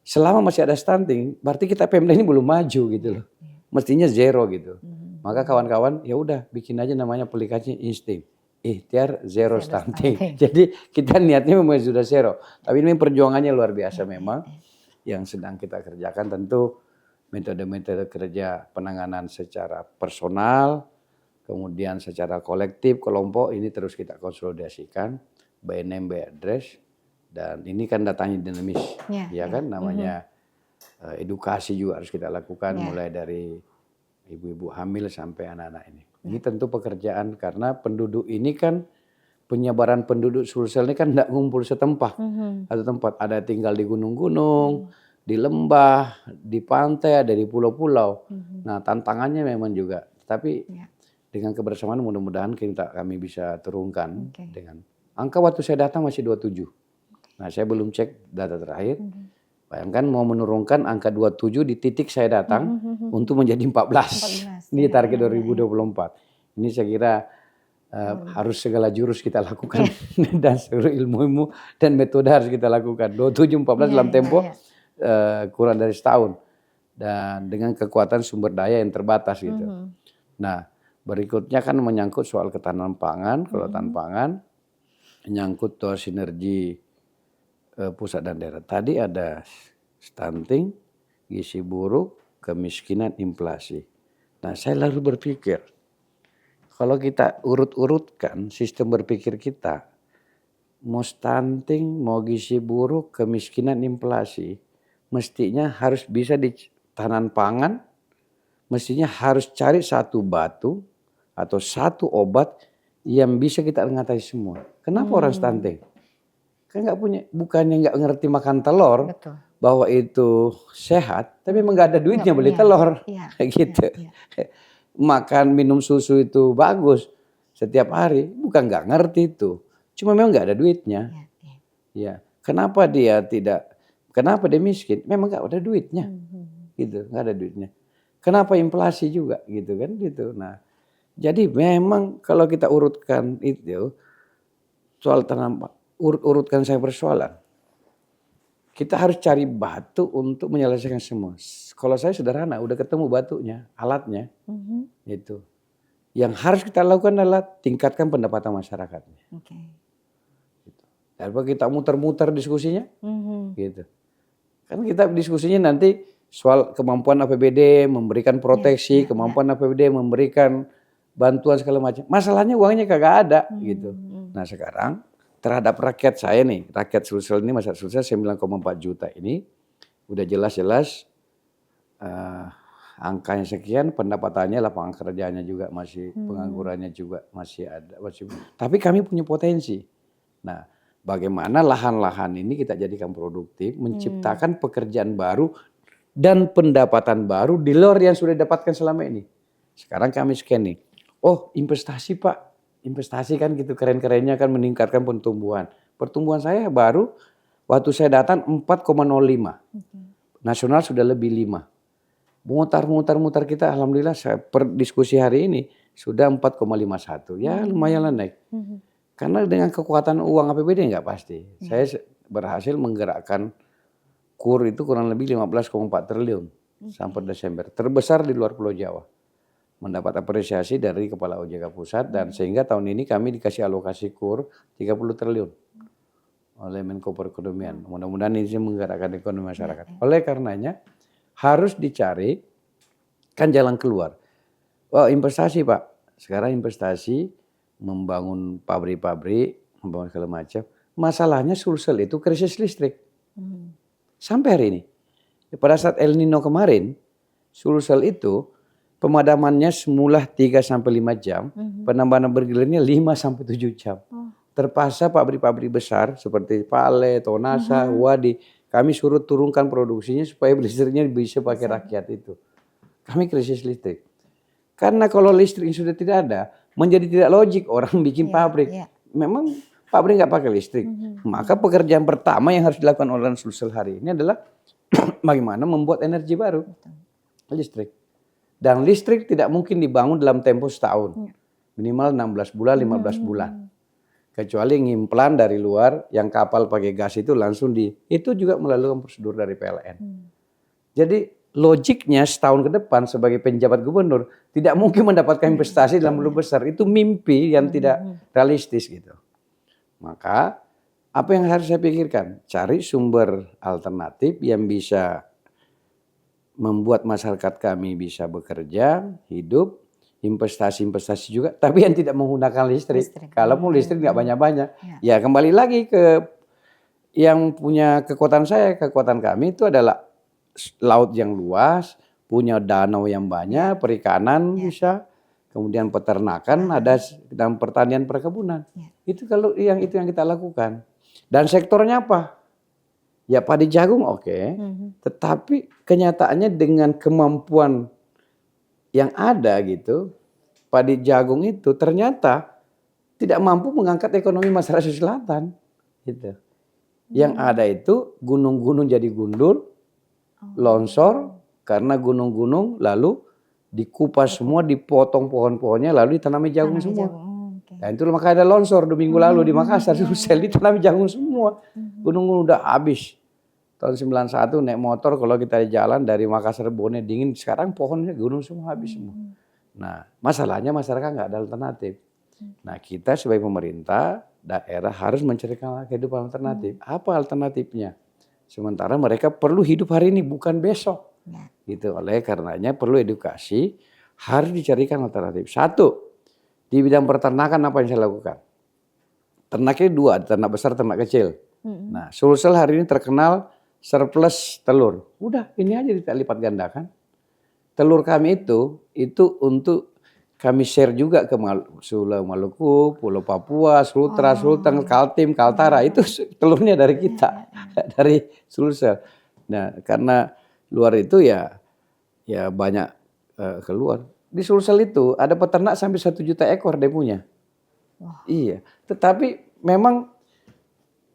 Selama masih ada stunting, berarti kita Pemda ini belum maju gitu loh. Mestinya zero gitu. Maka kawan-kawan ya udah bikin aja namanya aplikasi insting. Ikhtiar zero stunting. Jadi kita niatnya memang sudah zero. Tapi ini perjuangannya luar biasa memang. Yang sedang kita kerjakan tentu metode-metode kerja penanganan secara personal, kemudian secara kolektif, kelompok ini terus kita konsolidasikan. By name, by address. Dan ini kan datanya dinamis, ya kan namanya edukasi juga harus kita lakukan mulai dari ibu-ibu hamil sampai anak-anak ini. Ini tentu pekerjaan karena penduduk ini kan penyebaran penduduk Sulsel ini kan tidak ngumpul setempat. Satu tempat, ada tinggal di gunung-gunung, di lembah, di pantai, ada di pulau-pulau. Nah tantangannya memang juga, tapi dengan kebersamaan mudah-mudahan kami bisa turunkan dengan angka waktu saya datang masih 27. Nah saya belum cek data terakhir. Bayangkan mau menurunkan angka 27 di titik saya datang untuk menjadi 14. Ini target 2024. Ini saya kira Harus segala jurus kita lakukan dan seluruh ilmu-ilmu dan metode harus kita lakukan. 2714 dalam tempo kurang dari setahun dan dengan kekuatan sumber daya yang terbatas gitu. Nah, berikutnya kan menyangkut soal ketahanan pangan, kelautan pangan, menyangkut soal sinergi pusat dan daerah. Tadi ada stunting, gizi buruk, kemiskinan, inflasi. Nah, saya lalu berpikir, kalau kita urut-urutkan sistem berpikir kita, mau stunting, mau gizi buruk, kemiskinan, inflasi, mestinya harus bisa di tahanan pangan, mestinya harus cari satu batu atau satu obat yang bisa kita mengatasi semua. Kenapa orang stunting? Kan nggak punya, bukannya nggak ngerti makan telur, betul, bahwa itu sehat, tapi emang nggak ada duitnya beli telur, kayak gitu. Makan minum susu itu bagus setiap hari, bukan nggak ngerti itu, cuma memang nggak ada duitnya. Ya, kenapa dia tidak? Kenapa dia miskin? Memang nggak ada duitnya, gitu, nggak ada duitnya. Kenapa inflasi juga, gitu kan, gitu. Nah, jadi memang kalau kita urutkan itu soal urut-urutkan saya persoalan, kita harus cari batu untuk menyelesaikan semua. Kalau saya sederhana, udah ketemu batunya, alatnya, itu. Yang harus kita lakukan adalah tingkatkan pendapatan masyarakatnya. Gitu. Daripada kita muter-muter diskusinya, gitu. Kan kita diskusinya nanti soal kemampuan APBD memberikan proteksi, kemampuan APBD memberikan bantuan segala macam. Masalahnya uangnya kagak ada, gitu. Nah sekarang terhadap rakyat saya nih, rakyat Sulsel ini, masyarakat Sulsel 9,4 juta ini udah jelas-jelas angkanya sekian, pendapatannya, lapangan kerjanya juga masih, penganggurannya juga masih ada. Tapi kami punya potensi. Nah, bagaimana lahan-lahan ini kita jadikan produktif, menciptakan pekerjaan baru dan pendapatan baru di luar yang sudah didapatkan selama ini. Sekarang kami scan nih, oh investasi Pak. Investasi kan gitu, keren-kerennya kan meningkatkan pertumbuhan. Pertumbuhan saya baru waktu saya datang 4,05. Nasional sudah lebih 5. Mutar kita alhamdulillah per diskusi hari ini sudah 4,51. Ya lumayan lah naik. Karena dengan kekuatan uang APBD nggak pasti. Saya berhasil menggerakkan KUR itu kurang lebih 15,4 triliun sampai Desember. Terbesar di luar Pulau Jawa. Mendapat apresiasi dari Kepala OJK Pusat dan sehingga tahun ini kami dikasih alokasi KUR 30 triliun oleh Menko Perekonomian. Mudah-mudahan ini menggerakkan ekonomi masyarakat. Oleh karenanya harus dicari kan jalan keluar. Oh investasi Pak, sekarang investasi membangun pabrik-pabrik, membangun segala macam. Masalahnya Sulsel itu krisis listrik. Sampai hari ini. Pada saat El Nino kemarin, Sulsel itu pemadamannya semula 3-5 jam, penambahan bergilirnya 5-7 jam. Terpaksa pabrik-pabrik besar seperti Pale, Tonasa, Wadi, kami suruh turunkan produksinya supaya listriknya bisa pakai rakyat itu. Kami krisis listrik. Karena kalau listrik sudah tidak ada, menjadi tidak logik orang bikin pabrik. Memang pabrik nggak pakai listrik. Maka pekerjaan pertama yang harus dilakukan oleh Sulsel hari ini adalah bagaimana membuat energi baru, listrik. Dan listrik tidak mungkin dibangun dalam tempo setahun. Minimal 16 bulan, 15 bulan. Kecuali ngimplan dari luar, yang kapal pakai gas itu langsung itu juga melalui prosedur dari PLN. Jadi logiknya setahun ke depan sebagai penjabat gubernur, tidak mungkin mendapatkan investasi dalam volume besar. Itu mimpi yang tidak realistis gitu. Maka apa yang harus saya pikirkan? Cari sumber alternatif yang bisa membuat masyarakat kami bisa bekerja, hidup, investasi juga, tapi yang tidak menggunakan listrik. Kalaupun listrik nggak banyak-banyak, ya kembali lagi ke yang punya kekuatan saya, kekuatan kami itu adalah laut yang luas, punya danau yang banyak, perikanan bisa, kemudian peternakan ada dalam pertanian perkebunan. Itu kalau yang kita lakukan. Dan sektornya apa? Ya padi jagung oke. Tetapi kenyataannya dengan kemampuan yang ada gitu, padi jagung itu ternyata tidak mampu mengangkat ekonomi masyarakat selatan. Gitu. Yang ada itu gunung-gunung jadi gundul, longsor karena gunung-gunung lalu dikupas semua, dipotong pohon-pohonnya lalu ditanami jagung semua. Nah itu makanya ada longsor 2 minggu lalu di Makassar. Sulsel ditanam jagung semua. Gunung udah habis. Tahun 91 naik motor kalau kita jalan dari Makassar Bone dingin. Sekarang pohonnya gunung semua habis semua. Nah masalahnya masyarakat nggak ada alternatif. Nah kita sebagai pemerintah daerah harus mencarikan kehidupan alternatif. Apa alternatifnya? Sementara mereka perlu hidup hari ini bukan besok. Gitu. Oleh karenanya perlu edukasi, harus dicarikan alternatif. Satu, di bidang peternakan apa yang saya lakukan? Ternaknya 2, ternak besar, ternak kecil. Nah Sulsel hari ini terkenal surplus telur. Udah ini aja dilipat gandakan. Telur kami itu untuk kami share juga ke Pulau Maluku, Pulau Papua, Sultra, Sulteng, Kaltim, Kaltara. Itu telurnya dari kita, dari Sulsel. Nah karena luar itu ya banyak keluar. Di Sulsel itu ada peternak sampai 1 juta ekor dia punya. Iya, tetapi memang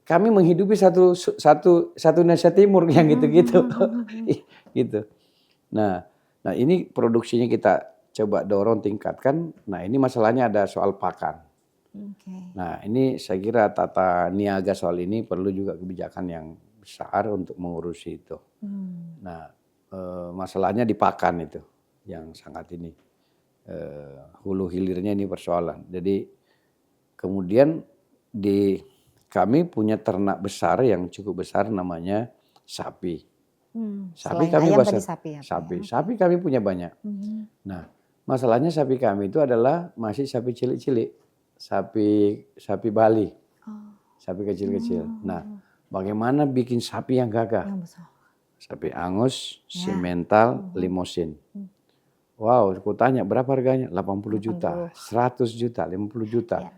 kami menghidupi satu Indonesia Timur yang gitu-gitu. Gitu. Nah ini produksinya kita coba dorong tingkatkan. Nah ini masalahnya ada soal pakan. Nah ini saya kira tata niaga soal ini perlu juga kebijakan yang besar untuk mengurusi itu. Nah masalahnya di pakan itu yang sangat ini hulu hilirnya ini persoalan. Jadi kemudian kami punya ternak besar yang cukup besar namanya sapi. Sapi kami sapi kami punya banyak. Nah masalahnya sapi kami itu adalah masih sapi cilik-cilik, sapi Bali, sapi kecil-kecil. Nah bagaimana bikin sapi yang gagah? Sapi Angus, Simmental, Limousin. Wow, aku tanya berapa harganya? 80 juta, 100 juta, 50 juta.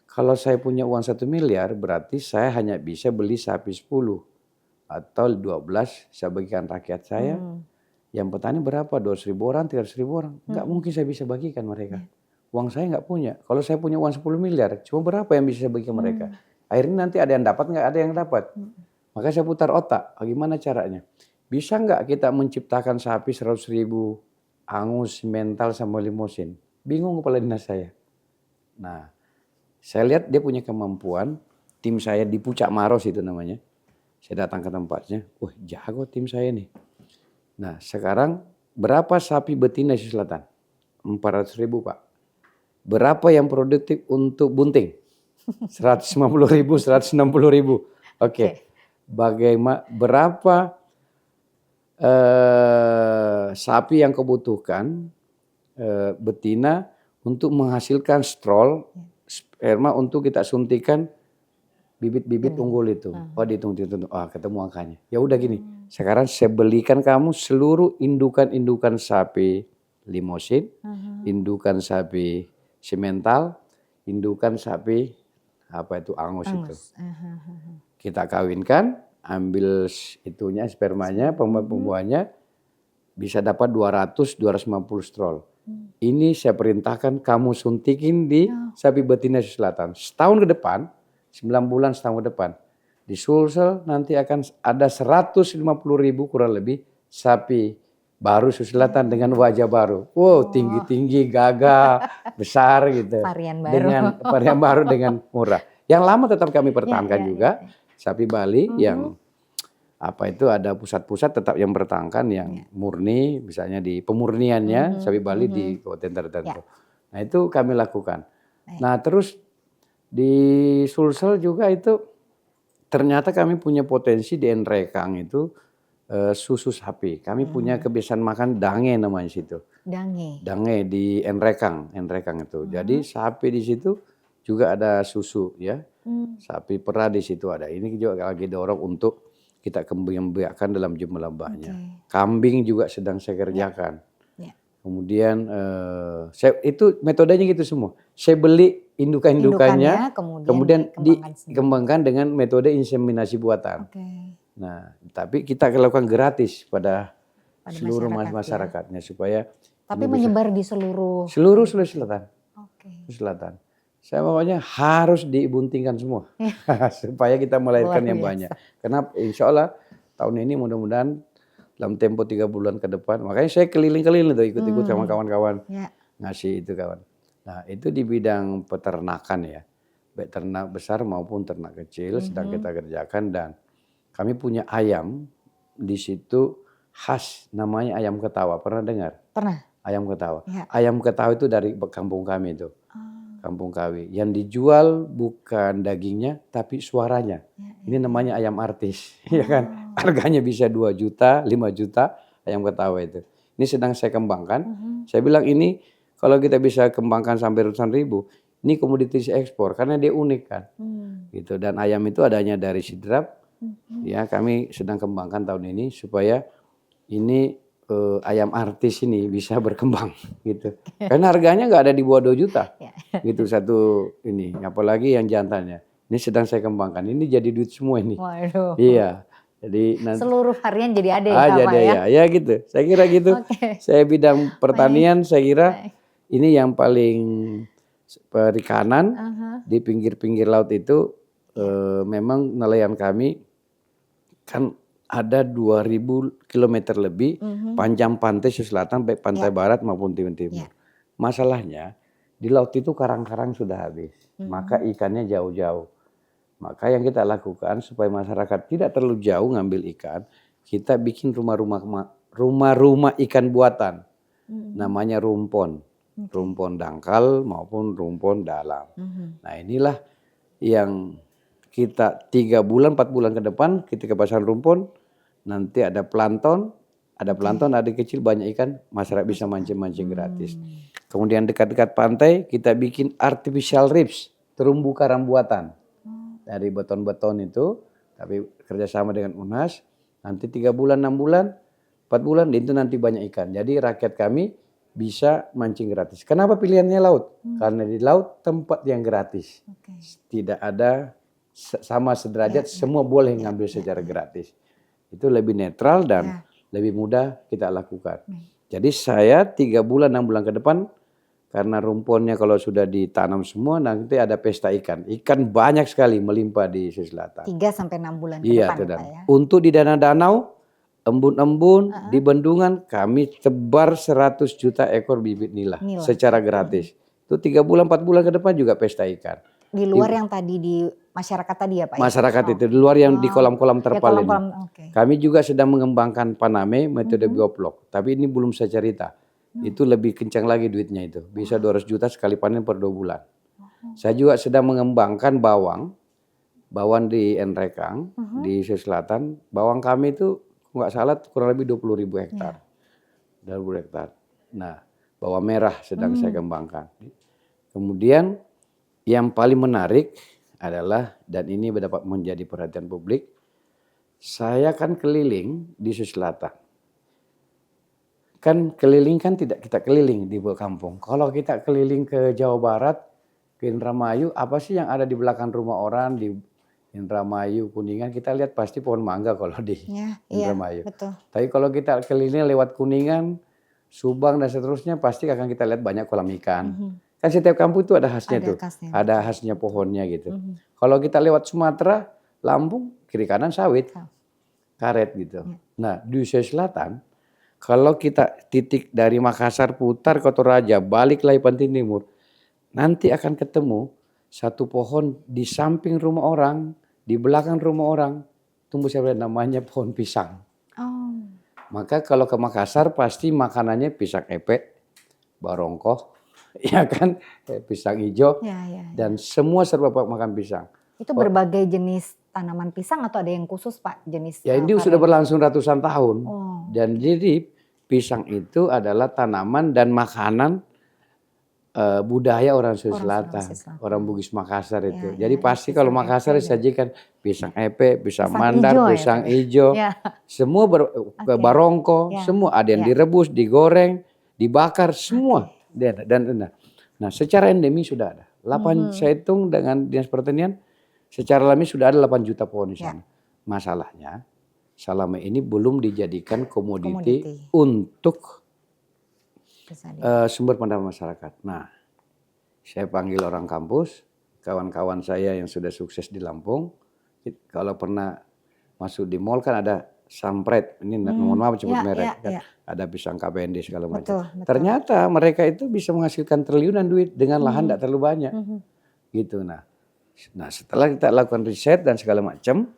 Kalau saya punya uang 1 miliar berarti saya hanya bisa beli sapi 10 atau 12 saya bagikan rakyat saya. Yang petani berapa? 200.000 orang, 300.000 orang. Nggak mungkin saya bisa bagikan mereka. Uang saya nggak punya. Kalau saya punya uang 10 miliar, cuma berapa yang bisa saya bagikan mereka? Akhirnya nanti ada yang dapat, nggak ada yang dapat. Maka saya putar otak, bagaimana caranya? Bisa nggak kita menciptakan sapi 100.000 Angus, Simmental, sama Limousin? Bingung kepala dinas saya. Nah, saya lihat dia punya kemampuan, tim saya di Pucak Maros itu namanya. Saya datang ke tempatnya, wah jago tim saya nih. Nah sekarang berapa sapi betina di Selatan? 400.000 Pak. Berapa yang produktif untuk bunting? 150.000, 160.000. Oke. Bagaimana, berapa sapi yang kebutuhkan betina untuk menghasilkan strol sperma untuk kita suntikan bibit-bibit unggul itu. Oh dihitung. Ketemu angkanya. Ya udah gini, sekarang saya belikan kamu seluruh indukan sapi Limousin, indukan sapi Simmental, indukan sapi Angus itu. Kita kawinkan, ambil itunya spermanya, pembuahannya bisa dapat 200-250 strol. Ini saya perintahkan kamu suntikin di sapi betina Selatan. Setahun ke depan, 9 bulan setahun ke depan. Di Sulsel nanti akan ada 150.000 kurang lebih sapi baru Selatan dengan wajah baru. Wow, tinggi-tinggi, gagah, besar gitu. Varian baru dengan murah. Yang lama tetap kami pertahankan juga. Sapi Bali yang ada pusat-pusat tetap yang bertahankan yang murni, misalnya di pemurniannya sapi Bali di kabupaten tertentu. Nah itu kami lakukan. Nah terus di Sulsel juga itu ternyata kami punya potensi di Nrekang itu susu sapi. Kami punya kebiasaan makan dange namanya situ. Dange di Nrekang itu. Jadi sapi di situ juga ada susu ya. Sapi perah di situ ada. Ini juga lagi dorong untuk kita kembangkan dalam jumlah banyak. Kambing juga sedang saya kerjakan. Kemudian itu metodenya gitu semua. Saya beli indukannya, kemudian dikembangkan dengan metode inseminasi buatan. Nah, tapi kita lakukan gratis pada seluruh masyarakatnya supaya. Tapi menyebar di seluruh Selatan. Selatan. Saya pokoknya harus dibuntingkan semua supaya kita melahirkan yang banyak. Karena insya Allah tahun ini mudah-mudahan dalam tempo 3 bulan ke depan. Makanya saya keliling-keliling tuh ikut-ikut sama kawan-kawan ngasih itu kawan. Nah itu di bidang peternakan ya, baik ternak besar maupun ternak kecil sedang kita kerjakan, dan kami punya ayam di situ khas namanya ayam ketawa. Pernah dengar? Pernah. Ayam ketawa. Ya. Ayam ketawa itu dari kampung kami itu. Oh. Kampung Kawi. Yang dijual bukan dagingnya tapi suaranya. Ini namanya ayam artis, ya kan? Harganya bisa 2 juta, 5 juta ayam ketawa itu. Ini sedang saya kembangkan. Saya bilang ini kalau kita bisa kembangkan sampai ratusan ribu, ini komoditi ekspor karena dia unik kan. Gitu. Dan ayam itu adanya dari sidrap. Ya, kami sedang kembangkan tahun ini supaya ini ayam artis ini bisa berkembang gitu. Karena harganya nggak ada di bawah 2 juta. Gitu satu ini, apalagi yang jantannya. Ini sedang saya kembangkan. Ini jadi duit semua ini. Waduh. Iya. Jadi nanti Seluruh harian jadi ada ya, Pak jadi ya. ya gitu. Saya kira gitu. Saya bidang pertanian, saya kira ini yang paling perikanan di pinggir-pinggir laut itu memang nelayan kami kan ada 2000 km lebih panjang pantai selatan baik pantai barat maupun timur. Masalahnya di laut itu karang-karang sudah habis. Maka ikannya jauh-jauh. Maka yang kita lakukan supaya masyarakat tidak terlalu jauh ngambil ikan, kita bikin rumah-rumah ikan buatan. Namanya rumpon. Rumpon dangkal maupun rumpon dalam. Nah inilah yang kita 3 bulan 4 bulan ke depan ketika pasang rumpon nanti ada plankton, ada kecil banyak ikan, masyarakat bisa mancing-mancing gratis. Kemudian dekat-dekat pantai kita bikin artificial reefs, terumbu karang buatan dari beton-beton itu, tapi kerjasama dengan UNAS. Nanti 3 bulan 6 bulan 4 bulan itu nanti banyak ikan. Jadi rakyat kami bisa mancing gratis. Kenapa pilihannya laut? Karena di laut tempat yang gratis, tidak ada sama sederajat, semua boleh ngambil secara gratis. Itu lebih netral dan lebih mudah kita lakukan. Jadi saya 3 bulan 6 bulan ke depan, karena rumponnya kalau sudah ditanam semua nanti ada pesta ikan. Ikan banyak sekali melimpah di Sulawesi Selatan. 3-6 bulan ke depan Pak ya. Untuk di danau, embun-embun, di bendungan kami tebar 100 juta ekor bibit nila secara gratis. Itu 3 bulan 4 bulan ke depan juga pesta ikan. Di luar yang tadi di masyarakat tadi ya Pak? Masyarakat itu, di luar yang di kolam-kolam terpal ini. Kami juga sedang mengembangkan Paname metode bioblok. Tapi ini belum saya cerita. Itu lebih kencang lagi duitnya itu. Bisa 200 juta sekali panen per 2 bulan. Saya juga sedang mengembangkan bawang. Bawang di Nrekang, di Sulawesi Selatan. Bawang kami itu nggak salah kurang lebih 20.000 hektar. 20 hektar. Nah, bawang merah sedang saya kembangkan. Kemudian yang paling menarik adalah, dan ini dapat menjadi perhatian publik, saya kan keliling di Sulawesi Selatan. Kan keliling kan tidak kita keliling di kampung. Kalau kita keliling ke Jawa Barat, ke Indramayu, apa sih yang ada di belakang rumah orang di Indramayu, Kuningan, kita lihat pasti pohon mangga kalau di Indramayu. Betul. Tapi kalau kita keliling lewat Kuningan, Subang dan seterusnya pasti akan kita lihat banyak kolam ikan. Kan setiap kampung itu ada khasnya tuh. Ada khasnya pohonnya gitu. Kalau kita lewat Sumatera, Lampung, kiri kanan sawit, karet gitu. Nah di Sulawesi Selatan, kalau kita titik dari Makassar putar ke Toraja, balik lagi Pantai Timur, nanti akan ketemu satu pohon di samping rumah orang, di belakang rumah orang, tumbuh siapa namanya pohon pisang. Maka kalau ke Makassar pasti makanannya pisang epek, barongkoh, ya kan, pisang hijau, dan semua serba makan pisang. Itu berbagai jenis tanaman pisang atau ada yang khusus Pak jenis? Ya ini sudah berlangsung ratusan tahun. Dan jadi pisang itu adalah tanaman dan makanan budaya orang Sulawesi Selatan, orang Bugis Makassar itu. Jadi pasti kalau Makassar disajikan pisang epek, pisang mandar, pisang hijau, semua barongko, semua ada yang direbus, digoreng, dibakar, semua. Nah secara endemi sudah ada. Saya hitung dengan Dinas Pertanian, secara alami sudah ada 8 juta pohon di sana. Masalahnya selama ini belum dijadikan komoditi untuk sumber pendapat masyarakat. Nah, saya panggil orang kampus, kawan-kawan saya yang sudah sukses di Lampung. Kalau pernah masuk di mall kan ada Sampret, ini mohon maaf sebut ya, merek ya, kan. ya. Ada pisang KBND segala macam. Betul, betul. Ternyata mereka itu bisa menghasilkan triliunan duit dengan lahan tidak terlalu banyak. Gitu. Nah, setelah kita lakukan riset dan segala macam,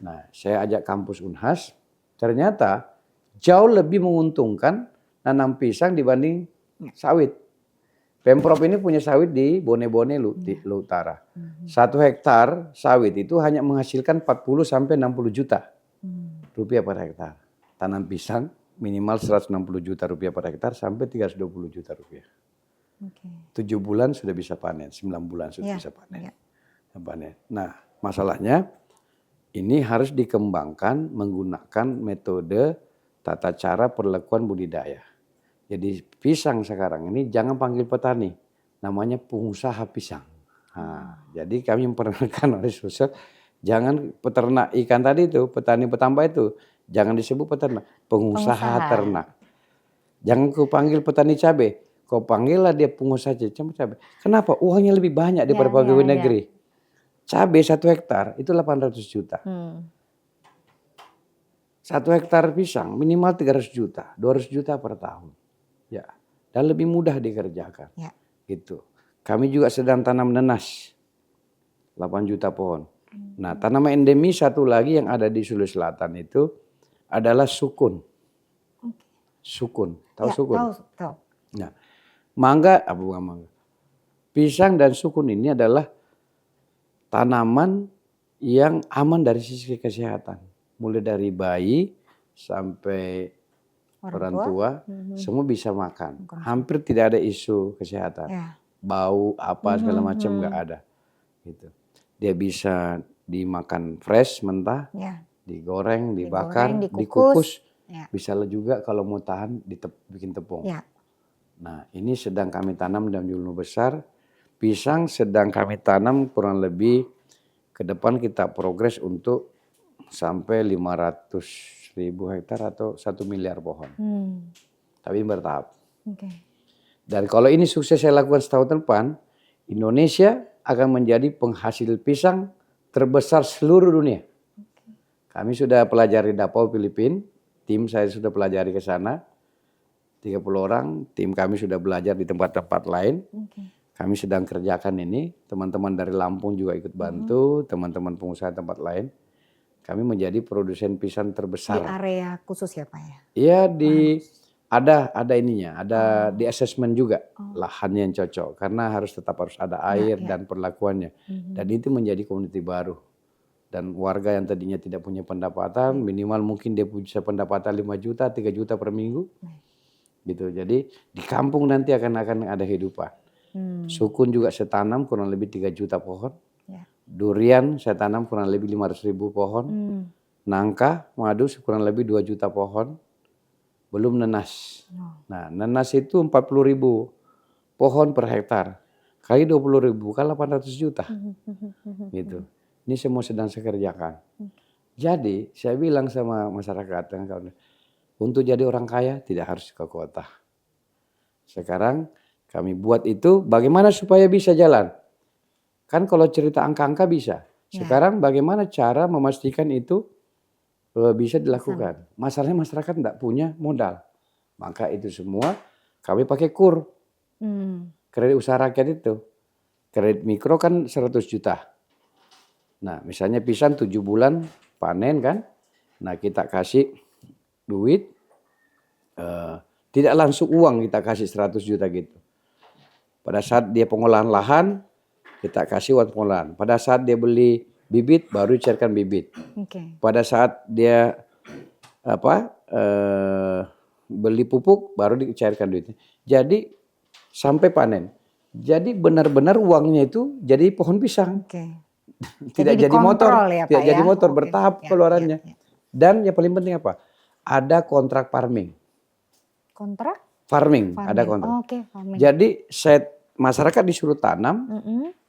nah saya ajak kampus Unhas, ternyata jauh lebih menguntungkan nanam pisang dibanding sawit. Pemprov ini punya sawit di Bone-Bone di utara. 1 hektar sawit itu hanya menghasilkan 40 sampai 60 juta rupiah per hektar. Tanam pisang minimal 160 juta rupiah per hektar sampai 320 juta rupiah. 7 bulan sudah bisa panen, 9 bulan sudah bisa panen. Nah, masalahnya ini harus dikembangkan menggunakan metode tata cara perlakuan budidaya. Jadi pisang sekarang ini jangan panggil petani, namanya pengusaha pisang. Nah, jadi kami memperkenalkan oleh sosial, jangan peternak ikan tadi itu, petani petambak itu, jangan disebut peternak, pengusaha ternak. Jangan kau panggil petani cabai, kau panggillah dia pengusaha cabai. Kenapa? Uangnya lebih banyak daripada pegawai negeri. Cabai 1 hektar itu 800 juta. 1 hektar pisang minimal 300 juta, 200 juta per tahun. Ya, dan lebih mudah dikerjakan. Gitu. Kami juga sedang tanam nenas. 8 juta pohon. Nah, tanaman endemis satu lagi yang ada di Sulawesi Selatan itu adalah sukun. Sukun. Tahu sukun? Tahu. Nah, mangga, bukan mangga. Pisang dan sukun ini adalah tanaman yang aman dari sisi kesehatan. Mulai dari bayi sampai orang tua semua bisa makan. Hampir tidak ada isu kesehatan. Bau apa segala macam nggak ada. Gitu. Dia bisa dimakan fresh mentah, digoreng, dibakar, dikukus. Bisa juga kalau mau tahan bikin tepung. Nah, ini sedang kami tanam dalam jumlah besar. Pisang sedang kami tanam kurang lebih ke depan kita progres untuk sampai 500.000 hektar atau 1 miliar pohon. Tapi bertahap. Dan kalau ini sukses saya lakukan setahun depan, Indonesia akan menjadi penghasil pisang terbesar seluruh dunia. Kami sudah pelajari Davao, Filipina. Tim saya sudah pelajari ke sana. 30 orang, tim kami sudah belajar di tempat-tempat lain. Kami sedang kerjakan ini. Teman-teman dari Lampung juga ikut bantu, teman-teman pengusaha tempat lain. Kami menjadi produsen pisang terbesar. Di area khusus ya Pak ya? Iya ada ininya, ada di assessment juga lahan yang cocok karena harus ada air dan perlakuannya. Dan itu menjadi komunitas baru. Dan warga yang tadinya tidak punya pendapatan minimal mungkin dia bisa pendapatan 5 juta, 3 juta per minggu. Gitu. Jadi di kampung nanti akan ada kehidupan. Sukun juga saya tanam kurang lebih 3 juta pohon. Durian saya tanam kurang lebih 500.000 pohon. Nangka, madu kurang lebih 2 juta pohon. Belum nenas. Nah, nenas itu 40.000 pohon per hektar. Kali 20.000 kan 800 juta. Gitu. Ini semua sedang saya kerjakan. Jadi saya bilang sama masyarakat, untuk jadi orang kaya tidak harus ke kota. Sekarang kami buat itu bagaimana supaya bisa jalan. Kan kalau cerita angka-angka bisa. Sekarang bagaimana cara memastikan itu bisa dilakukan. Masalahnya masyarakat tidak punya modal. Maka itu semua kami pakai KUR. Kredit usaha rakyat itu. Kredit mikro kan 100 juta. Nah misalnya pisang 7 bulan panen kan. Nah kita kasih duit. Tidak langsung uang kita kasih 100 juta gitu. Pada saat dia pengolahan lahan. Kita kasih uang pengolahan. Pada saat dia beli bibit baru cairkan bibit. Pada saat dia beli pupuk baru dicairkan duitnya. Jadi sampai panen. Jadi benar-benar uangnya itu jadi pohon pisang. Tidak jadi motor, ya, tidak Pak, jadi motor bertahap keluarannya. Dan yang paling penting apa? Ada kontrak farming. Kontrak? Farming. Ada kontrak. Farming. Jadi masyarakat disuruh tanam.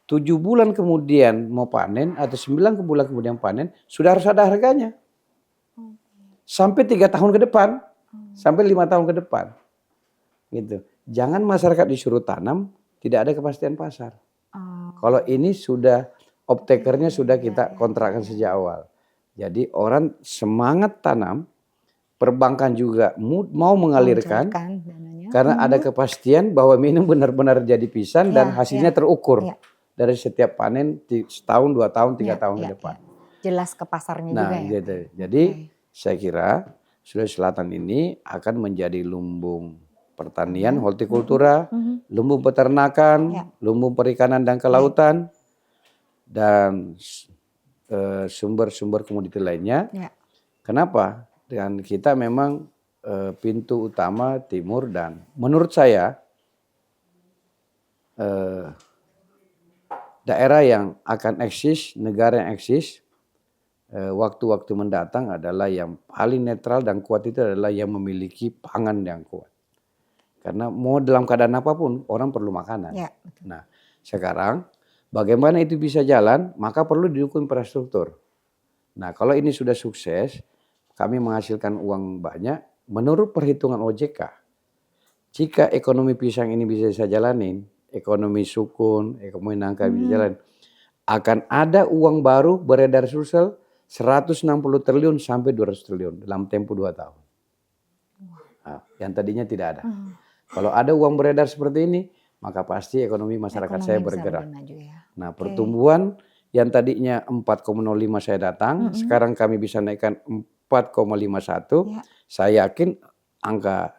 7 bulan kemudian mau panen atau 9 bulan kemudian panen sudah harus ada harganya. Sampai 3 tahun ke depan, sampai 5 tahun ke depan. Gitu. Jangan masyarakat disuruh tanam, tidak ada kepastian pasar. Kalau ini sudah, off-takernya sudah kita kontrakkan sejak awal. Jadi orang semangat tanam, perbankan juga mau mengalirkan dananya. karena ada kepastian bahwa ini benar-benar jadi pisan dan hasilnya terukur dari setiap panen setahun, 2 tahun, 3 tahun ke depan. Jelas ke pasarnya Nah, juga ya. gitu. Jadi saya kira Sulawesi Selatan ini akan menjadi lumbung pertanian, hortikultura, lumbung peternakan, lumbung perikanan dan kelautan, dan sumber-sumber komoditi lainnya. Kenapa? Dan kita memang pintu utama timur, dan menurut saya daerah yang akan eksis, negara yang eksis waktu-waktu mendatang adalah yang paling netral dan kuat itu adalah yang memiliki pangan yang kuat. Karena mau dalam keadaan apapun orang perlu makanan. Nah, sekarang bagaimana itu bisa jalan, maka perlu didukung infrastruktur. Nah, kalau ini sudah sukses, kami menghasilkan uang banyak, menurut perhitungan OJK, jika ekonomi pisang ini bisa saya jalanin, ekonomi sukun, ekonomi nangka bisa jalan, akan ada uang baru beredar Sulsel 160 triliun sampai 200 triliun dalam tempo 2 tahun. Nah, yang tadinya tidak ada. Kalau ada uang beredar seperti ini, maka pasti ekonomi masyarakat saya bergerak. Nah, pertumbuhan yang tadinya 4,05 saya datang, sekarang kami bisa naikkan 4,51. Saya yakin angka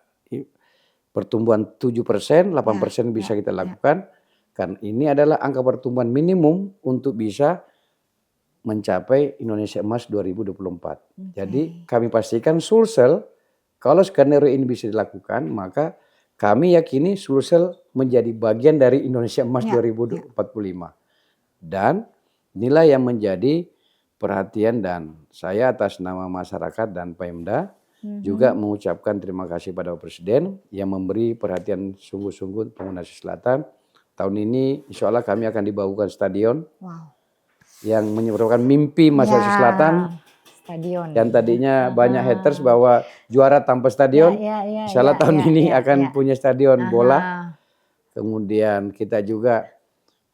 pertumbuhan 7%, 8% bisa kita lakukan. Karena ini adalah angka pertumbuhan minimum untuk bisa mencapai Indonesia Emas 2024. Jadi kami pastikan Sulsel, kalau skenario ini bisa dilakukan, maka kami yakini Sulsel menjadi bagian dari Indonesia Emas 2045. Dan inilah yang menjadi perhatian, dan saya atas nama masyarakat dan Pemda juga mengucapkan terima kasih pada Presiden yang memberi perhatian sungguh-sungguh pengguna Sulawesi Selatan. Tahun ini insya Allah kami akan dibangunkan stadion yang menyebabkan mimpi masyarakat Sulawesi Selatan. Stadion. Yang tadinya banyak haters bahwa juara tanpa stadion. Insya Allah tahun ini akan punya stadion bola. Kemudian kita juga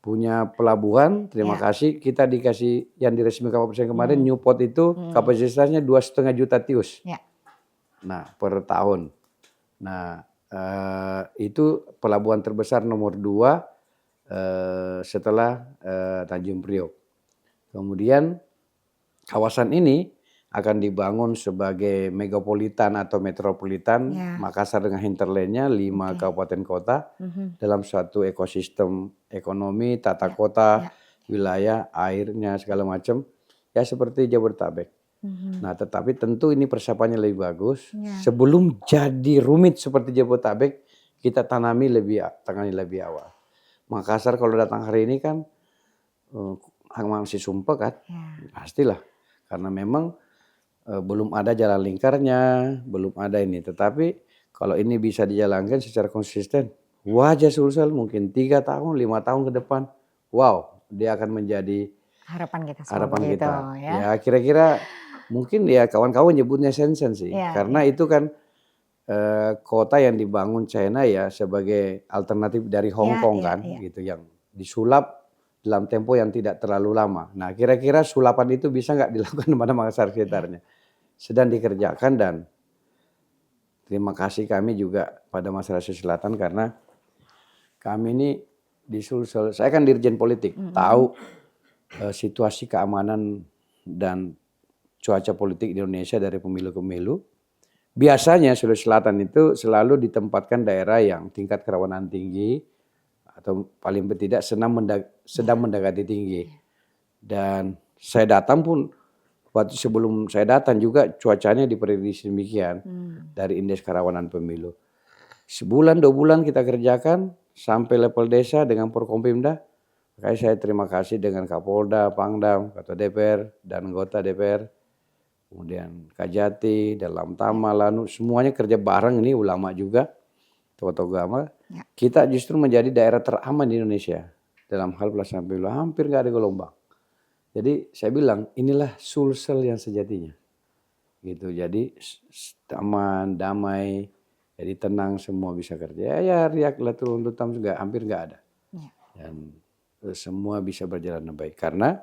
punya pelabuhan, terima kasih. Kita dikasih yang diresmikan Bapak Presiden kemarin, Newport itu kapasitasnya 2,5 juta tius. Nah, per tahun. Nah, itu pelabuhan terbesar nomor 2 setelah Tanjung Priok. Kemudian kawasan ini akan dibangun sebagai megapolitan atau metropolitan Makassar dengan hinterlandnya 5 kabupaten kota dalam suatu ekosistem ekonomi, tata kota, wilayah, airnya segala macam ya seperti Jabodetabek. Nah, tetapi tentu ini persiapannya lebih bagus. Sebelum jadi rumit seperti Jabodetabek, kita tangani lebih awal. Makassar kalau datang hari ini kan masih sumpah kan, pastilah karena memang belum ada jalan lingkarnya, belum ada ini. Tetapi kalau ini bisa dijalankan secara konsisten, wajah Sulsel mungkin 3 tahun, 5 tahun ke depan, wow, dia akan menjadi harapan kita. Ya kira-kira mungkin ya kawan-kawan nyebutnya Shenzhen sih, karena itu kan kota yang dibangun China ya sebagai alternatif dari Hong Kong kan, gitu, yang disulap dalam tempo yang tidak terlalu lama. Nah, kira-kira sulapan itu bisa nggak dilakukan pada Makassar sekitarnya? Sedang dikerjakan, dan terima kasih kami juga pada masyarakat Sulawesi Selatan karena kami ini di Sulsel, saya kan dirjen politik, tahu situasi keamanan dan cuaca politik di Indonesia dari pemilu ke pemilu. Biasanya Sulawesi Selatan itu selalu ditempatkan daerah yang tingkat kerawanan tinggi atau paling tidak sedang mendekati tinggi. Dan saya datang pun, waktu sebelum saya datang juga cuacanya diprediksi demikian dari indeks kerawanan pemilu. Sebulan 2 bulan kita kerjakan sampai level desa dengan Forkompimda. Makanya saya terima kasih dengan Kapolda, Pangdam, Ketua DPR dan anggota DPR. Kemudian Kajati, dalam Tama, Lanu, semuanya kerja bareng, ini ulama juga, tokoh-tokoh agama. Kita justru menjadi daerah teraman di Indonesia dalam hal pelaksanaan pemilu, hampir nggak ada gelombang. Jadi saya bilang inilah Sulsel yang sejatinya, gitu. Jadi aman, damai, jadi tenang, semua bisa kerja. Ya riak latul tuntam juga hampir nggak ada, dan semua bisa berjalan dengan baik karena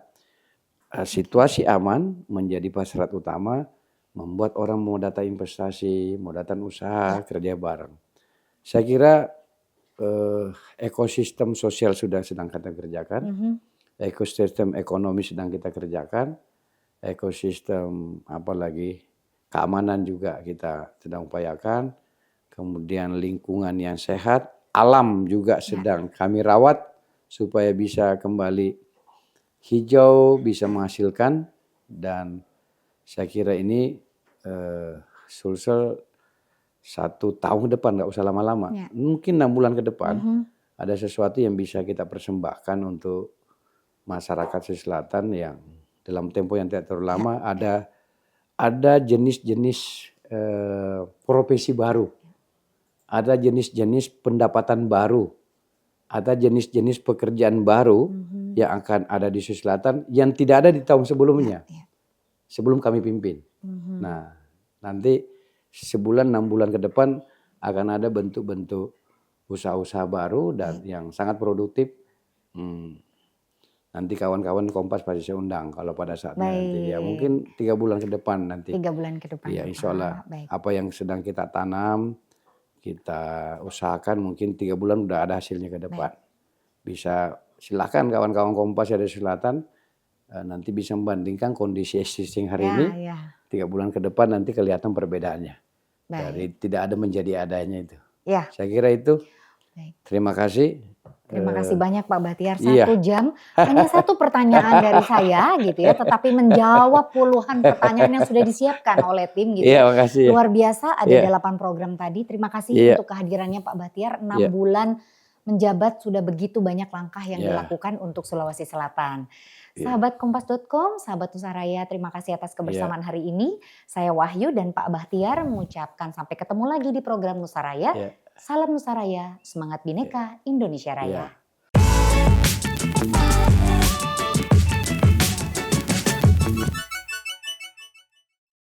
situasi aman menjadi hasrat utama, membuat orang mau data investasi, mau datang usaha, kerja bareng. Saya kira ekosistem sosial sudah sedang kita kerjakan, ekosistem ekonomi sedang kita kerjakan, ekosistem apalagi keamanan juga kita sedang upayakan, kemudian lingkungan yang sehat, alam juga sedang kami rawat supaya bisa kembali hijau, bisa menghasilkan, dan saya kira ini Sulsel 1 tahun ke depan, nggak usah lama-lama, mungkin 6 bulan ke depan ada sesuatu yang bisa kita persembahkan untuk masyarakat Sulawesi Selatan yang dalam tempo yang tidak terlalu lama. Ada jenis-jenis profesi baru, ada jenis-jenis pendapatan baru, ada jenis-jenis pekerjaan baru yang akan ada di Sulawesi Selatan yang tidak ada di tahun sebelumnya, sebelum kami pimpin. Nah, nanti sebulan 6 bulan ke depan akan ada bentuk-bentuk usaha-usaha baru dan yang sangat produktif. Nanti kawan-kawan Kompas pasti saya undang kalau pada saatnya nanti. Ya mungkin 3 bulan ke depan nanti. 3 bulan ke depan. Ya insya Allah apa yang sedang kita tanam, kita usahakan mungkin 3 bulan udah ada hasilnya ke depan. Bisa silakan kawan-kawan Kompas yang ada di Selatan nanti bisa membandingkan kondisi existing hari ini. 3 bulan ke depan nanti kelihatan perbedaannya. Dari tidak ada menjadi adanya itu. Saya kira itu. Terima kasih. Terima kasih banyak Pak Bahtiar, 1 jam hanya 1 pertanyaan dari saya gitu ya, tetapi menjawab puluhan pertanyaan yang sudah disiapkan oleh tim gitu. Makasih. Luar biasa, ada 8 program tadi. Terima kasih untuk kehadirannya Pak Bahtiar, 6 bulan menjabat sudah begitu banyak langkah yang dilakukan untuk Sulawesi Selatan. Sahabat Kompas.com, sahabat Nusaraya, terima kasih atas kebersamaan hari ini. Saya Wahyu dan Pak Bahtiar mengucapkan sampai ketemu lagi di program Nusaraya. Salam Nusaraya, semangat Bhinneka Indonesia Raya.